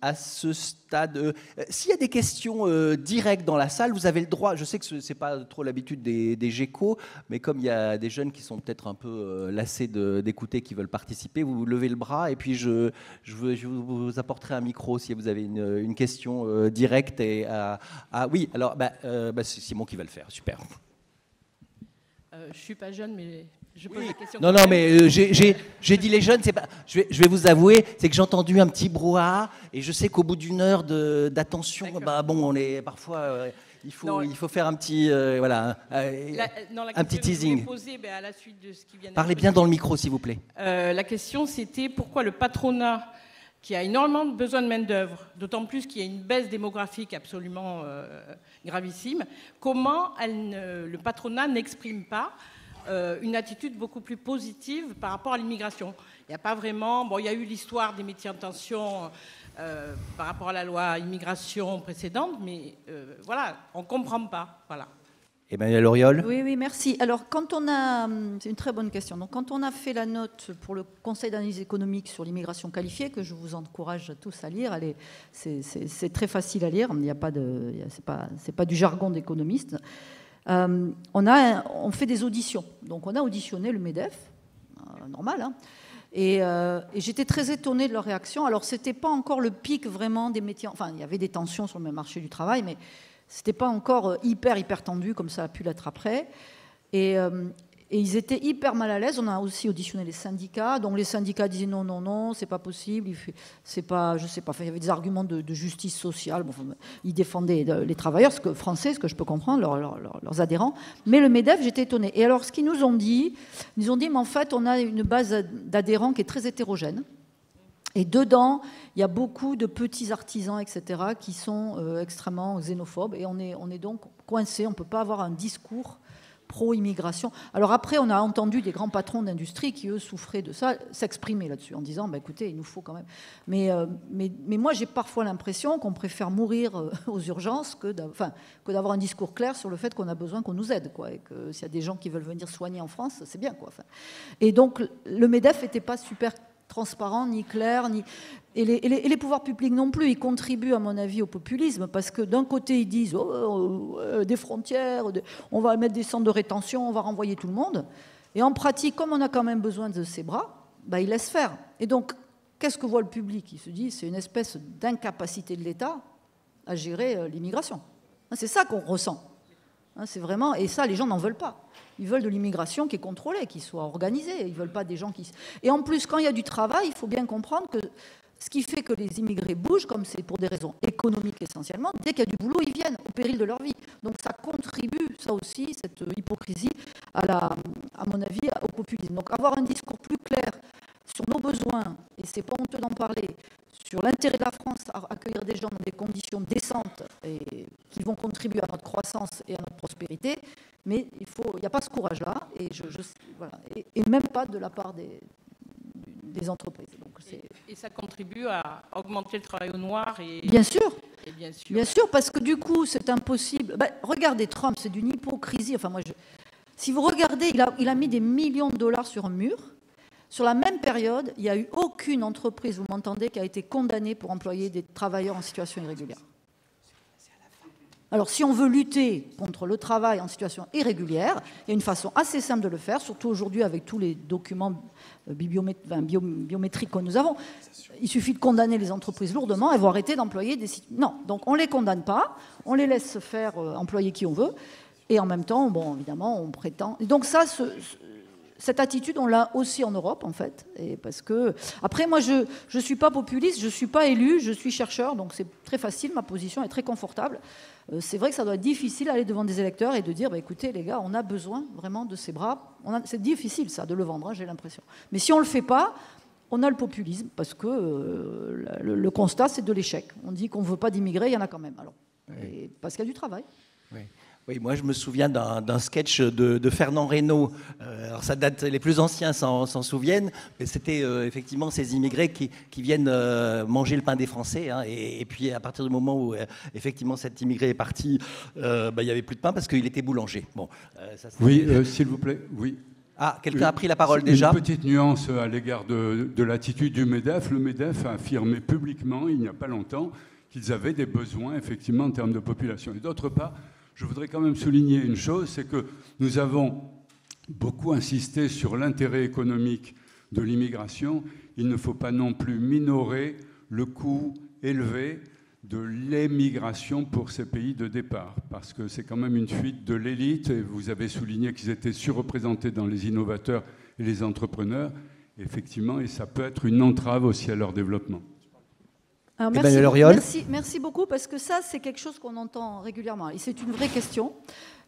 À ce stade, s'il y a des questions directes dans la salle, vous avez le droit. Je sais que ce n'est pas trop l'habitude des GECO, mais comme il y a des jeunes qui sont peut-être un peu lassés d'écouter, qui veulent participer, vous levez le bras et puis je vous apporterai un micro si vous avez une question directe. Oui, alors c'est Simon qui va le faire. Super. Je ne suis pas jeune, mais... Je pose la question. Non, mais j'ai dit les jeunes, c'est pas. Je vais vous avouer, c'est que j'ai entendu un petit brouhaha et je sais qu'au bout d'une heure d'attention, on est parfois. il faut faire un petit, voilà, un petit teasing. Posée, à la suite de ce qui vient Parlez bien dans le micro, s'il vous plaît. La question, c'était pourquoi le patronat, qui a énormément besoin de main-d'œuvre, d'autant plus qu'il y a une baisse démographique absolument gravissime, comment le patronat n'exprime pas une attitude beaucoup plus positive par rapport à l'immigration? Il n'y a pas vraiment... Bon, il y a eu l'histoire des métiers en tension par rapport à la loi immigration précédente, mais voilà, on ne comprend pas. Voilà. Emmanuelle Auriol. Oui, merci. Alors, c'est une très bonne question. Donc, quand on a fait la note pour le Conseil d'analyse économique sur l'immigration qualifiée, que je vous encourage tous à lire, c'est très facile à lire. Il n'y a pas c'est pas du jargon d'économiste. On fait des auditions. Donc, on a auditionné le MEDEF, normal, hein. Et j'étais très étonnée de leur réaction. Alors, c'était pas encore le pic vraiment des métiers. Enfin, il y avait des tensions sur le marché du travail, mais c'était pas encore hyper tendu comme ça a pu l'être après. Et ils étaient hyper mal à l'aise. On a aussi auditionné les syndicats. Donc les syndicats disaient non, c'est pas possible. C'est pas, je sais pas. Enfin, il y avait des arguments de justice sociale. Bon, ils défendaient les travailleurs français, ce que je peux comprendre, leurs adhérents. Mais le MEDEF, j'étais étonnée. Et alors, ce qu'ils nous ont dit, mais en fait, on a une base d'adhérents qui est très hétérogène. Et dedans, il y a beaucoup de petits artisans, etc., qui sont extrêmement xénophobes. Et on est donc coincé. On ne peut pas avoir un discours pro-immigration. Alors après, on a entendu des grands patrons d'industrie qui, eux, souffraient de ça, s'exprimer là-dessus, en disant, écoutez, il nous faut quand même... Mais moi, j'ai parfois l'impression qu'on préfère mourir aux urgences que d'avoir un discours clair sur le fait qu'on a besoin qu'on nous aide, quoi, et que s'il y a des gens qui veulent venir soigner en France, c'est bien, quoi. Enfin, et donc, le MEDEF n'était pas super transparent, ni clair, et les pouvoirs publics non plus. Ils contribuent, à mon avis, au populisme, parce que d'un côté, ils disent des frontières, on va mettre des centres de rétention, on va renvoyer tout le monde. Et en pratique, comme on a quand même besoin de ses bras, ils laissent faire. Et donc, qu'est-ce que voit le public? Il se dit, c'est une espèce d'incapacité de l'État à gérer l'immigration. C'est ça qu'on ressent. C'est vraiment, et ça, les gens n'en veulent pas. Ils veulent de l'immigration qui est contrôlée, qui soit organisée. Ils ne veulent pas des gens qui... Et en plus, quand il y a du travail, il faut bien comprendre que ce qui fait que les immigrés bougent, comme c'est pour des raisons économiques essentiellement, dès qu'il y a du boulot, ils viennent au péril de leur vie. Donc ça contribue, ça aussi, cette hypocrisie, à mon avis, au populisme. Donc avoir un discours plus clair sur nos besoins, et c'est pas honteux d'en parler, sur l'intérêt de la France à accueillir des gens dans des conditions décentes et qui vont contribuer à notre croissance et à notre prospérité, mais il n'y a pas ce courage-là, et, voilà, et même pas de la part des entreprises. Donc et ça contribue à augmenter le travail au noir Bien sûr. Bien sûr, parce que du coup, c'est impossible. Regardez, Trump, c'est d'une hypocrisie. Enfin, si vous regardez, il a mis des millions de dollars sur un mur. Sur la même période, il n'y a eu aucune entreprise, vous m'entendez, qui a été condamnée pour employer des travailleurs en situation irrégulière. Alors, si on veut lutter contre le travail en situation irrégulière, il y a une façon assez simple de le faire, surtout aujourd'hui avec tous les documents biométriques que nous avons. Il suffit de condamner les entreprises lourdement, elles vont arrêter d'employer des... Non, donc on ne les condamne pas, on les laisse faire employer qui on veut, et en même temps, évidemment, on prétend... Et donc ça, cette attitude, on l'a aussi en Europe, en fait. Et parce que... Après, moi, je ne suis pas populiste, je ne suis pas élu, je suis chercheur, donc c'est très facile, ma position est très confortable. C'est vrai que ça doit être difficile d'aller devant des électeurs et de dire, écoutez, les gars, on a besoin vraiment de ces bras. C'est difficile, ça, de le vendre, j'ai l'impression. Mais si on ne le fait pas, on a le populisme, parce que le constat, c'est de l'échec. On dit qu'on ne veut pas d'immigrés, il y en a quand même. Alors, parce qu'il y a du travail. Oui. Oui, moi je me souviens d'un sketch de Fernand Reynaud. Alors ça date, les plus anciens s'en souviennent, mais c'était effectivement ces immigrés qui viennent manger le pain des Français. Hein, et puis à partir du moment où effectivement cet immigré est parti, il n'y avait plus de pain parce qu'il était boulanger. Bon, oui, s'il vous plaît, oui. Ah, quelqu'un a pris la parole déjà. Une petite nuance à l'égard de l'attitude du MEDEF. Le MEDEF a affirmé publiquement, il n'y a pas longtemps, qu'ils avaient des besoins effectivement en termes de population. Et d'autre part, je voudrais quand même souligner une chose, c'est que nous avons beaucoup insisté sur l'intérêt économique de l'immigration. Il ne faut pas non plus minorer le coût élevé de l'émigration pour ces pays de départ, parce que c'est quand même une fuite de l'élite, et vous avez souligné qu'ils étaient surreprésentés dans les innovateurs et les entrepreneurs, effectivement, et ça peut être une entrave aussi à leur développement. Alors, merci beaucoup, parce que ça, c'est quelque chose qu'on entend régulièrement. Et c'est une vraie question.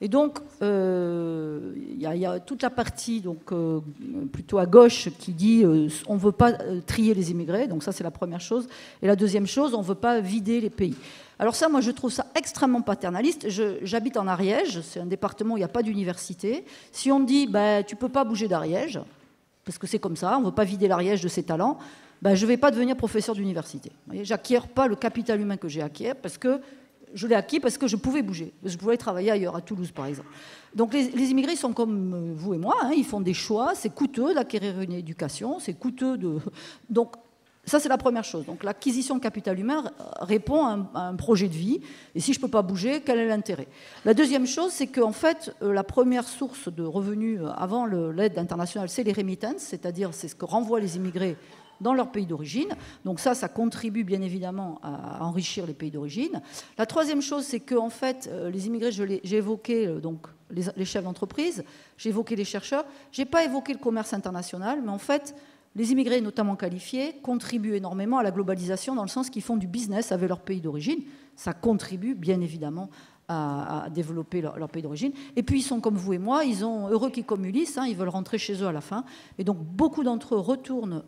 Et donc, il y a toute la partie plutôt à gauche qui dit on ne veut pas trier les immigrés. Donc ça, c'est la première chose. Et la deuxième chose, on ne veut pas vider les pays. Alors ça, moi, je trouve ça extrêmement paternaliste. J'habite en Ariège. C'est un département où il n'y a pas d'université. Si on me dit tu ne peux pas bouger d'Ariège, parce que c'est comme ça, on ne veut pas vider l'Ariège de ses talents, je ne vais pas devenir professeur d'université. Je n'acquiers pas le capital humain que j'ai acquis parce que je l'ai acquis parce que je pouvais bouger. Je pouvais travailler ailleurs, à Toulouse par exemple. Donc les immigrés sont comme vous et moi, ils font des choix, c'est coûteux d'acquérir une éducation, c'est coûteux de... Donc ça c'est la première chose. Donc l'acquisition de capital humain répond à un projet de vie, et si je ne peux pas bouger, quel est l'intérêt? La deuxième chose, c'est qu'en fait, la première source de revenus avant l'aide internationale, c'est les remittances, c'est-à-dire c'est ce que renvoient les immigrés dans leur pays d'origine. Donc ça contribue bien évidemment à enrichir les pays d'origine. La troisième chose, c'est que en fait, les immigrés, j'ai évoqué donc les chefs d'entreprise, j'ai évoqué les chercheurs, j'ai pas évoqué le commerce international, mais en fait, les immigrés, notamment qualifiés, contribuent énormément à la globalisation dans le sens qu'ils font du business avec leur pays d'origine. Ça contribue bien évidemment à développer leur pays d'origine. Et puis, ils sont comme vous et moi, ils ont heureux qui comme Ulysse, ils veulent rentrer chez eux à la fin. Et donc, beaucoup d'entre eux retournent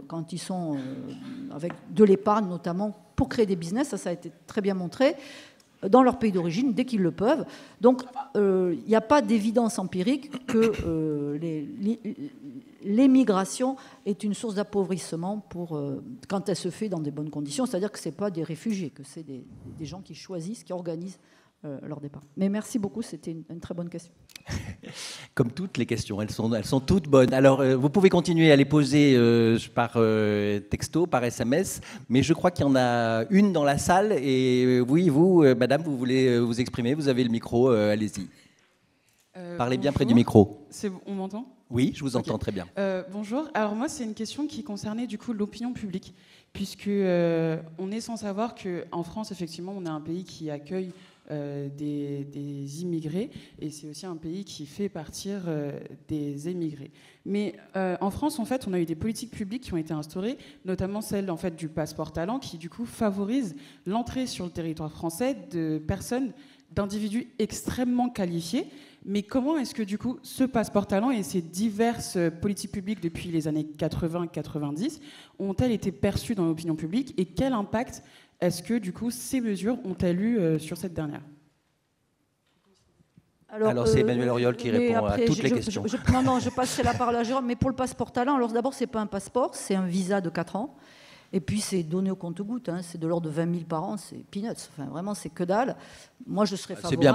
quand ils sont avec de l'épargne, notamment, pour créer des business. Ça a été très bien montré, dans leur pays d'origine, dès qu'ils le peuvent. Donc, il n'y a pas d'évidence empirique que l'émigration est une source d'appauvrissement quand elle se fait dans des bonnes conditions. C'est-à-dire que ce n'est pas des réfugiés, que c'est des gens qui choisissent, qui organisent leur départ. Mais merci beaucoup, c'était une très bonne question. Comme toutes les questions, elles sont toutes bonnes. Alors, vous pouvez continuer à les poser par texto, par SMS, mais je crois qu'il y en a une dans la salle. Et oui, vous, madame, vous voulez vous exprimer, vous avez le micro, allez-y. Parlez bien près du micro. On m'entend ? Oui, je vous entends très bien. Bonjour. Alors moi, c'est une question qui concernait du coup l'opinion publique, puisque on est sans savoir qu'en France, effectivement, on est un pays qui accueille des immigrés, et c'est aussi un pays qui fait partir des émigrés. Mais en France, en fait, on a eu des politiques publiques qui ont été instaurées, notamment celle en fait du passeport talent, qui du coup favorise l'entrée sur le territoire français de personnes, d'individus extrêmement qualifiés. Mais comment est-ce que du coup ce passeport talent et ces diverses politiques publiques depuis les années 80-90 ont-elles été perçues dans l'opinion publique, et quel impact est-ce que, du coup, ces mesures ont-elles eu sur cette dernière ? Alors c'est Emmanuel Auriol qui répond à toutes les questions. Non, je passerai la parole à Jérôme. Mais pour le passeport talent, alors d'abord, ce n'est pas un passeport, c'est un visa de 4 ans. Et puis, c'est donné au compte-gouttes. C'est de l'ordre de 20 000 par an. C'est peanuts. Enfin, vraiment, c'est que dalle. Moi, je serais favorable. C'est bien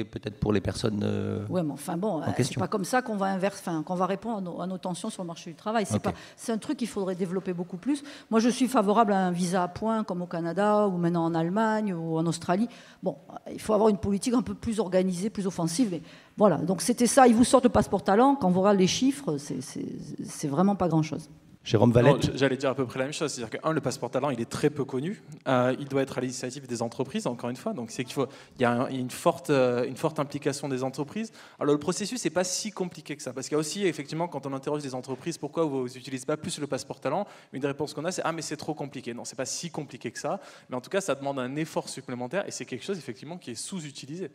peut-être pour les personnes oui, mais enfin bon, c'est pas comme ça qu'on va qu'on va répondre à nos tensions sur le marché du travail. C'est un truc qu'il faudrait développer beaucoup plus. Moi, je suis favorable à un visa à points comme au Canada ou maintenant en Allemagne ou en Australie. Bon, il faut avoir une politique un peu plus organisée, plus offensive. Mais voilà, donc c'était ça. Ils vous sortent le passeport talent. Quand on regarde les chiffres, c'est vraiment pas grand-chose. Jérôme Valette. J'allais dire à peu près la même chose. C'est-à-dire que, le passeport talent, il est très peu connu. Il doit être à l'initiative des entreprises, encore une fois. Donc, il y a une forte implication des entreprises. Alors, le processus n'est pas si compliqué que ça. Parce qu'il y a aussi, effectivement, quand on interroge les entreprises, pourquoi vous n'utilisez pas plus le passeport talent, une des réponses qu'on a, c'est « Ah, mais c'est trop compliqué ». Non, ce n'est pas si compliqué que ça. Mais en tout cas, ça demande un effort supplémentaire. Et c'est quelque chose, effectivement, qui est sous-utilisé.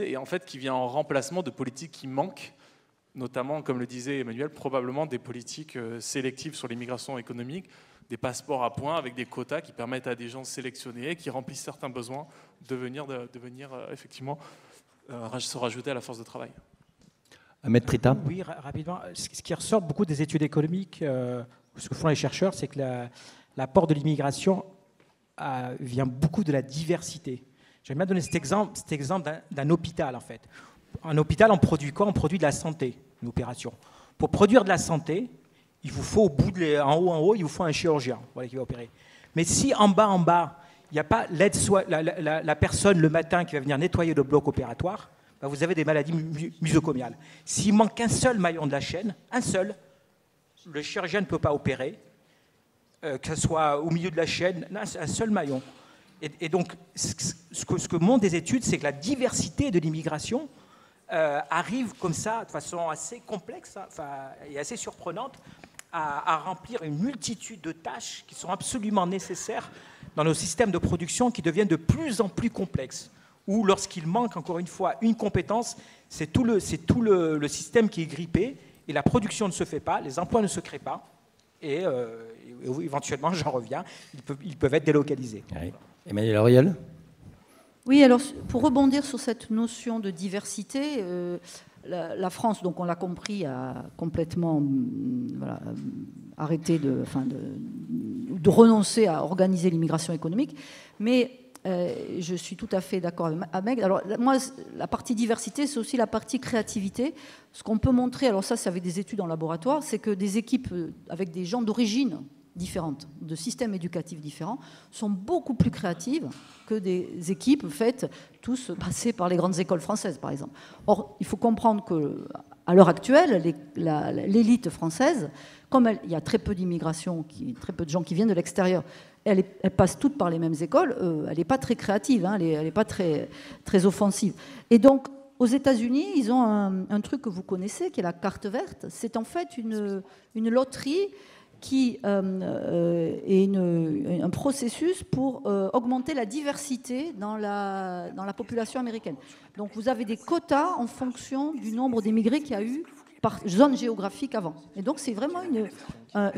Et en fait, qui vient en remplacement de politiques qui manquent, notamment, comme le disait Emmanuel, probablement des politiques sélectives sur l'immigration économique, des passeports à points avec des quotas qui permettent à des gens sélectionnés, qui remplissent certains besoins, de venir effectivement se rajouter à la force de travail. Ahmed Trita. Oui, rapidement. Ce qui ressort beaucoup des études économiques, ce que font les chercheurs, c'est que l'apport de l'immigration vient beaucoup de la diversité. J'aime bien donner cet exemple d'un hôpital, en fait. Un hôpital, on produit quoi ? On produit de la santé, une opération. Pour produire de la santé, il vous faut en haut, il vous faut un chirurgien qui va opérer. Mais si en bas, il n'y a pas la personne le matin qui va venir nettoyer le bloc opératoire, vous avez des maladies musocomiales. S'il manque un seul maillon de la chaîne, le chirurgien ne peut pas opérer, que ce soit au milieu de la chaîne, un seul maillon. Et donc, ce que montrent des études, c'est que la diversité de l'immigration arrive comme ça, de façon assez complexe et assez surprenante, à remplir une multitude de tâches qui sont absolument nécessaires dans nos systèmes de production qui deviennent de plus en plus complexes, où lorsqu'il manque encore une fois une compétence, c'est tout le système qui est grippé et la production ne se fait pas, les emplois ne se créent pas et éventuellement, j'en reviens, ils peuvent être délocalisés. Oui. Emmanuel Auriol ? Oui, alors pour rebondir sur cette notion de diversité, la France, donc on l'a compris, a complètement arrêté de renoncer à organiser l'immigration économique, mais je suis tout à fait d'accord avec. Alors moi, la partie diversité, c'est aussi la partie créativité. Ce qu'on peut montrer, alors ça, c'est avec des études en laboratoire, c'est que des équipes avec des gens d'origine différentes, de systèmes éducatifs différents, sont beaucoup plus créatives que des équipes faites tous passées par les grandes écoles françaises, par exemple. Or, il faut comprendre qu'à l'heure actuelle, l'élite française, comme il y a très peu d'immigration, très peu de gens qui viennent de l'extérieur, elles passent toutes par les mêmes écoles, elle n'est pas très créative, hein, elle n'est pas très, très offensive. Et donc, aux États-Unis, ils ont un truc que vous connaissez, qui est la carte verte. C'est en fait une loterie qui est un processus pour augmenter la diversité dans la population américaine. Donc vous avez des quotas en fonction du nombre d'immigrés qu'il y a eu par zone géographique avant. Et donc c'est vraiment un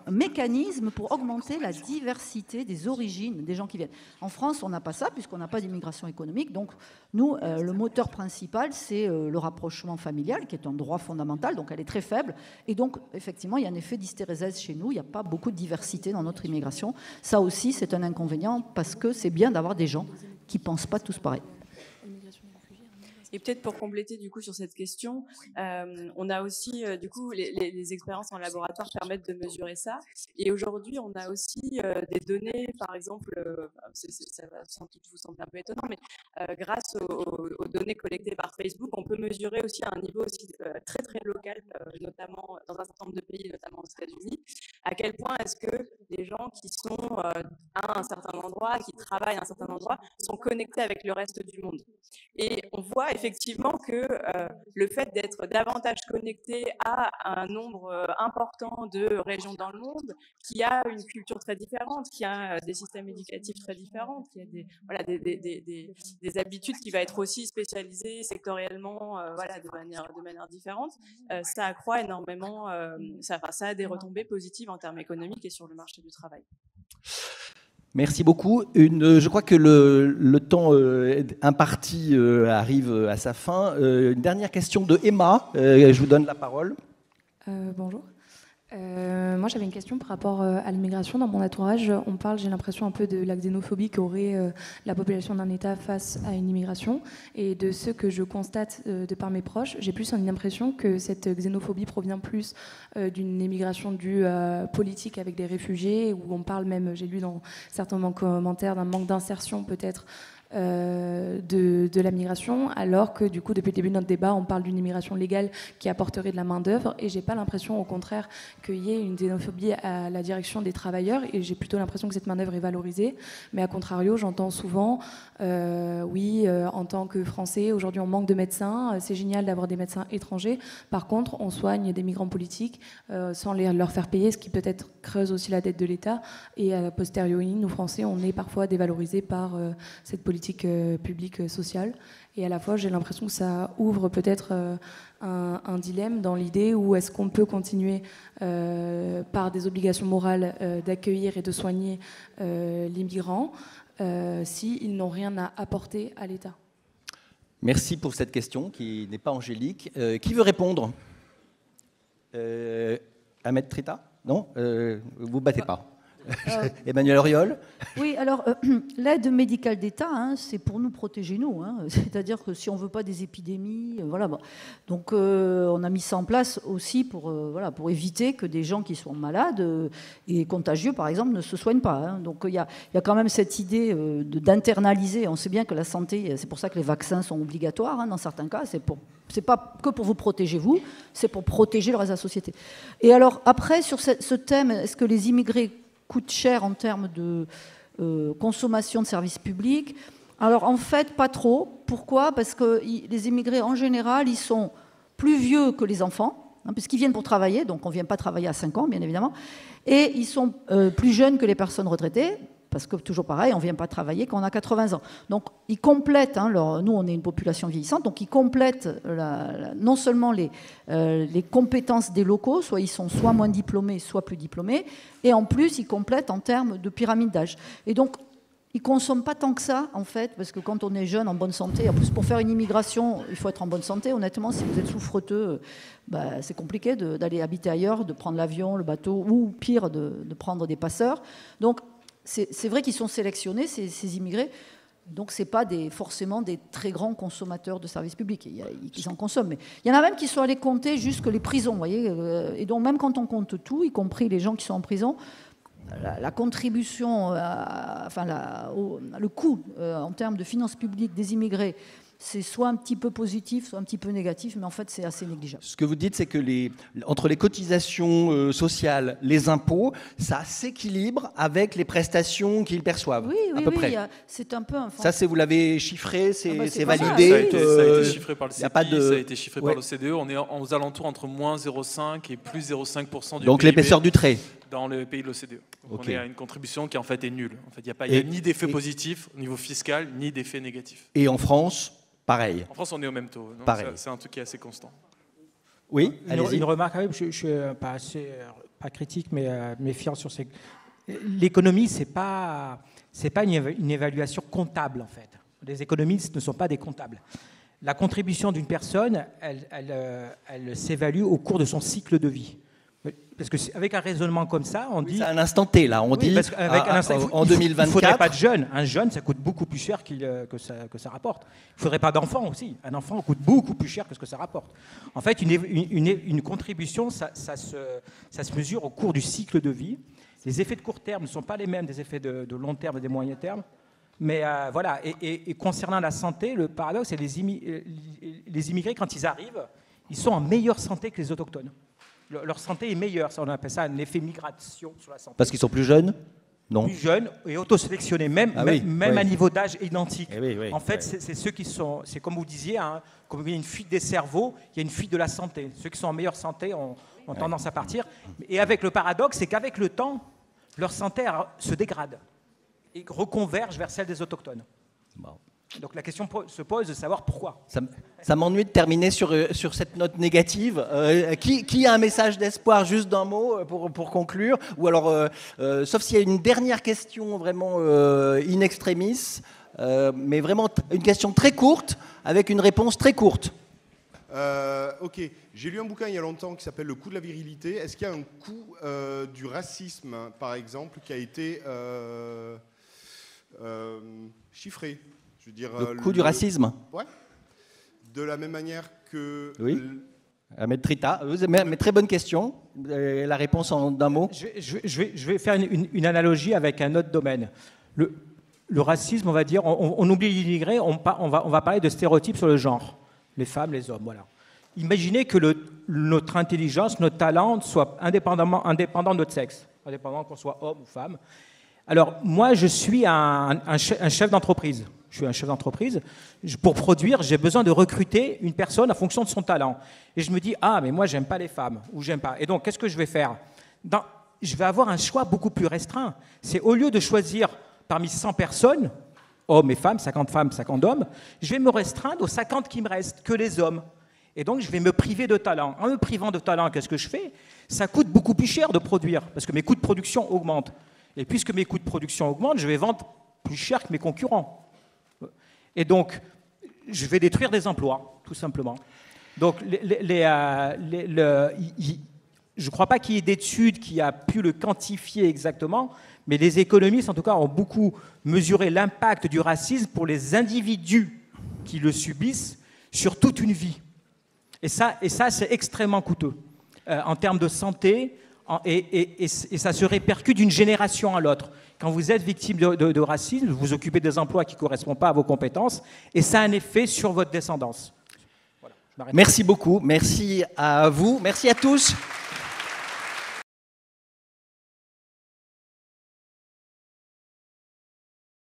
mécanisme pour augmenter la diversité des origines des gens qui viennent. En France, on n'a pas ça puisqu'on n'a pas d'immigration économique. Donc nous, le moteur principal, c'est le rapprochement familial, qui est un droit fondamental, donc elle est très faible. Et donc, effectivement, il y a un effet d'hystérésèse chez nous. Il n'y a pas beaucoup de diversité dans notre immigration. Ça aussi, c'est un inconvénient parce que c'est bien d'avoir des gens qui ne pensent pas tous pareil. Et peut-être pour compléter du coup sur cette question, on a aussi du coup les expériences en laboratoire permettent de mesurer ça. Et aujourd'hui, on a aussi des données, par exemple, ça va sans doute vous sembler un peu étonnant, mais grâce aux données collectées par Facebook, on peut mesurer aussi à un niveau aussi très très local, notamment dans un certain nombre de pays, notamment aux États-Unis, à quel point est-ce que les gens qui sont à un certain endroit, qui travaillent à un certain endroit, sont connectés avec le reste du monde. Et on voit effectivement que le fait d'être davantage connecté à un nombre important de régions dans le monde, qui a une culture très différente, qui a des systèmes éducatifs très différents, qui a des habitudes qui va être aussi spécialisées sectoriellement de manière différente, ça accroît énormément, ça a des retombées positives en termes économiques et sur le marché du travail. Merci beaucoup. Je crois que le temps imparti arrive à sa fin. Une dernière question de Emma. Je vous donne la parole. Bonjour. Moi, j'avais une question par rapport à l'immigration. Dans mon entourage, on parle, j'ai l'impression, un peu de la xénophobie qu'aurait la population d'un État face à une immigration. Et de ce que je constate de par mes proches, j'ai plus une impression que cette xénophobie provient plus d'une immigration due politique avec des réfugiés, où on parle même, j'ai lu dans certains commentaires, d'un manque d'insertion peut-être de la migration, alors que du coup depuis le début de notre débat on parle d'une immigration légale qui apporterait de la main d'œuvre, et j'ai pas l'impression au contraire qu'il y ait une xénophobie à la direction des travailleurs, et j'ai plutôt l'impression que cette main d'œuvre est valorisée. Mais à contrario, j'entends souvent en tant que Français aujourd'hui on manque de médecins, c'est génial d'avoir des médecins étrangers, par contre on soigne des migrants politiques sans leur faire payer, ce qui peut-être creuse aussi la dette de l'État, et a posteriori nous Français on est parfois dévalorisés par cette politique publique sociale. Et à la fois, j'ai l'impression que ça ouvre peut-être un dilemme dans l'idée où est-ce qu'on peut continuer par des obligations morales d'accueillir et de soigner les migrants s'ils n'ont rien à apporter à l'État. Merci pour cette question qui n'est pas angélique. Qui veut répondre? Ahmed Trita? Non, vous ne battez pas. Emmanuel Auriol. Oui, alors l'aide médicale d'État, c'est pour nous protéger nous. C'est-à-dire que si on ne veut pas des épidémies, voilà. Bon. Donc on a mis ça en place aussi pour éviter que des gens qui sont malades et contagieux, par exemple, ne se soignent pas. Donc il y a quand même cette idée d'internaliser. On sait bien que la santé, c'est pour ça que les vaccins sont obligatoires dans certains cas. C'est pas que pour vous protéger vous, c'est pour protéger le reste de la société. Et alors après, sur ce thème, est-ce que les immigrés coûtent cher en termes de consommation de services publics? Alors en fait, pas trop. Pourquoi? Parce que les immigrés, en général, ils sont plus vieux que les enfants. hein, puisqu'ils viennent pour travailler, donc on ne vient pas travailler à 5 ans, bien évidemment, et ils sont plus jeunes que les personnes retraitées, parce que toujours pareil, on ne vient pas travailler quand on a 80 ans. Donc ils complètent, hein, nous on est une population vieillissante, donc ils complètent non seulement les compétences des locaux, soit ils sont soit moins diplômés, soit plus diplômés, et en plus ils complètent en termes de pyramide d'âge. Et donc ils ne consomment pas tant que ça, en fait, parce que quand on est jeune, en bonne santé, en plus pour faire une immigration, il faut être en bonne santé. Honnêtement, si vous êtes souffreteux, c'est compliqué d'aller habiter ailleurs, de prendre l'avion, le bateau, ou pire, de prendre des passeurs. Donc c'est vrai qu'ils sont sélectionnés, ces immigrés. Donc ce n'est pas forcément des très grands consommateurs de services publics. Ils en consomment. Mais il y en a même qui sont allés compter jusque les prisons, vous voyez. Et donc même quand on compte tout, y compris les gens qui sont en prison, la contribution, le coût en termes de finances publiques des immigrés, c'est soit un petit peu positif, soit un petit peu négatif, mais en fait, c'est assez négligeable. Ce que vous dites, c'est que entre les cotisations sociales, les impôts, ça s'équilibre avec les prestations qu'ils perçoèvent, à peu près. C'est un peu un... Ça, vous l'avez chiffré, c'est Ça validé. a été chiffré par le CEPI, ça a été chiffré par l'OCDE. On est aux alentours entre moins 0,5 et plus 0,5% du Donc PIB l'épaisseur du trait. Dans le pays de l'OCDE. Okay. On est à une contribution qui en fait est nulle. En fait, il n'y a ni d'effet positif au niveau fiscal, ni d'effet négatif. Et en France, pareil. En France, on est au même taux. C'est un truc qui est assez constant. Oui, une remarque quand même, je suis pas critique, mais méfiant sur ces... L'économie, c'est pas une évaluation comptable, en fait. Les économistes ne sont pas des comptables. La contribution d'une personne, elle s'évalue au cours de son cycle de vie. Parce qu'avec un raisonnement comme ça, on dit... C'est un instant T, là. On dit en 2024... Il ne faudrait pas de jeunes. Un jeune, ça coûte beaucoup plus cher que ça rapporte. Il ne faudrait pas d'enfants aussi. Un enfant coûte beaucoup plus cher que ce que ça rapporte. En fait, une contribution, ça se mesure au cours du cycle de vie. Les effets de court terme ne sont pas les mêmes des effets de long terme et des moyens termes. Mais voilà. Et concernant la santé, le paradoxe, c'est les immigrés, quand ils arrivent, ils sont en meilleure santé que les autochtones. Leur santé est meilleure, ça, on appelle ça un effet migration sur la santé. Parce qu'ils sont plus jeunes ? Non. Plus jeunes et autosélectionnés, même à niveau d'âge identique. En fait, c'est ceux qui sont, c'est comme vous disiez, hein, comme il y a une fuite des cerveaux, il y a une fuite de la santé. Ceux qui sont en meilleure santé ont tendance à partir. Et avec le paradoxe, c'est qu'avec le temps, leur santé se dégrade et reconverge vers celle des autochtones. Bon. Donc la question se pose de savoir pourquoi. Ça m'ennuie de terminer sur cette note négative. Qui a un message d'espoir, juste d'un mot, pour conclure ? Ou alors, sauf s'il y a une dernière question vraiment in extremis, mais vraiment une question très courte, avec une réponse très courte. Ok, j'ai lu un bouquin il y a longtemps qui s'appelle « Le coût de la virilité ». Est-ce qu'il y a un coût du racisme, par exemple, qui a été chiffré ? Je veux dire, le coût du racisme. Ouais. De la même manière que... Oui. Maître Trita, mais très bonne question. La réponse en d'un mot. Je vais faire une analogie avec un autre domaine. Le racisme, on va dire, on oublie l'immigré, on va parler de stéréotypes sur le genre. Les femmes, les hommes, voilà. Imaginez que notre intelligence, notre talent soit indépendant de notre sexe, indépendant qu'on soit homme ou femme. Alors, moi, je suis un chef d'entreprise. Je suis un chef d'entreprise. Pour produire, j'ai besoin de recruter une personne en fonction de son talent. Et je me dis, mais moi, j'aime pas les femmes, ou j'aime pas. Et donc, qu'est-ce que je vais faire ? Je vais avoir un choix beaucoup plus restreint. C'est au lieu de choisir parmi 100 personnes, hommes et femmes, 50 hommes, je vais me restreindre aux 50 qui me restent, que les hommes. Et donc, je vais me priver de talent. En me privant de talent, qu'est-ce que je fais ? Ça coûte beaucoup plus cher de produire, parce que mes coûts de production augmentent. Et puisque mes coûts de production augmentent, je vais vendre plus cher que mes concurrents. Et donc, je vais détruire des emplois, tout simplement. Donc, je ne crois pas qu'il y ait d'études qui a pu le quantifier exactement, mais les économistes, en tout cas, ont beaucoup mesuré l'impact du racisme pour les individus qui le subissent sur toute une vie. Et ça c'est extrêmement coûteux en termes de santé, et ça se répercute d'une génération à l'autre. Quand vous êtes victime de racisme, vous occupez des emplois qui ne correspondent pas à vos compétences, et ça a un effet sur votre descendance. Voilà, merci beaucoup, merci à vous, merci à tous.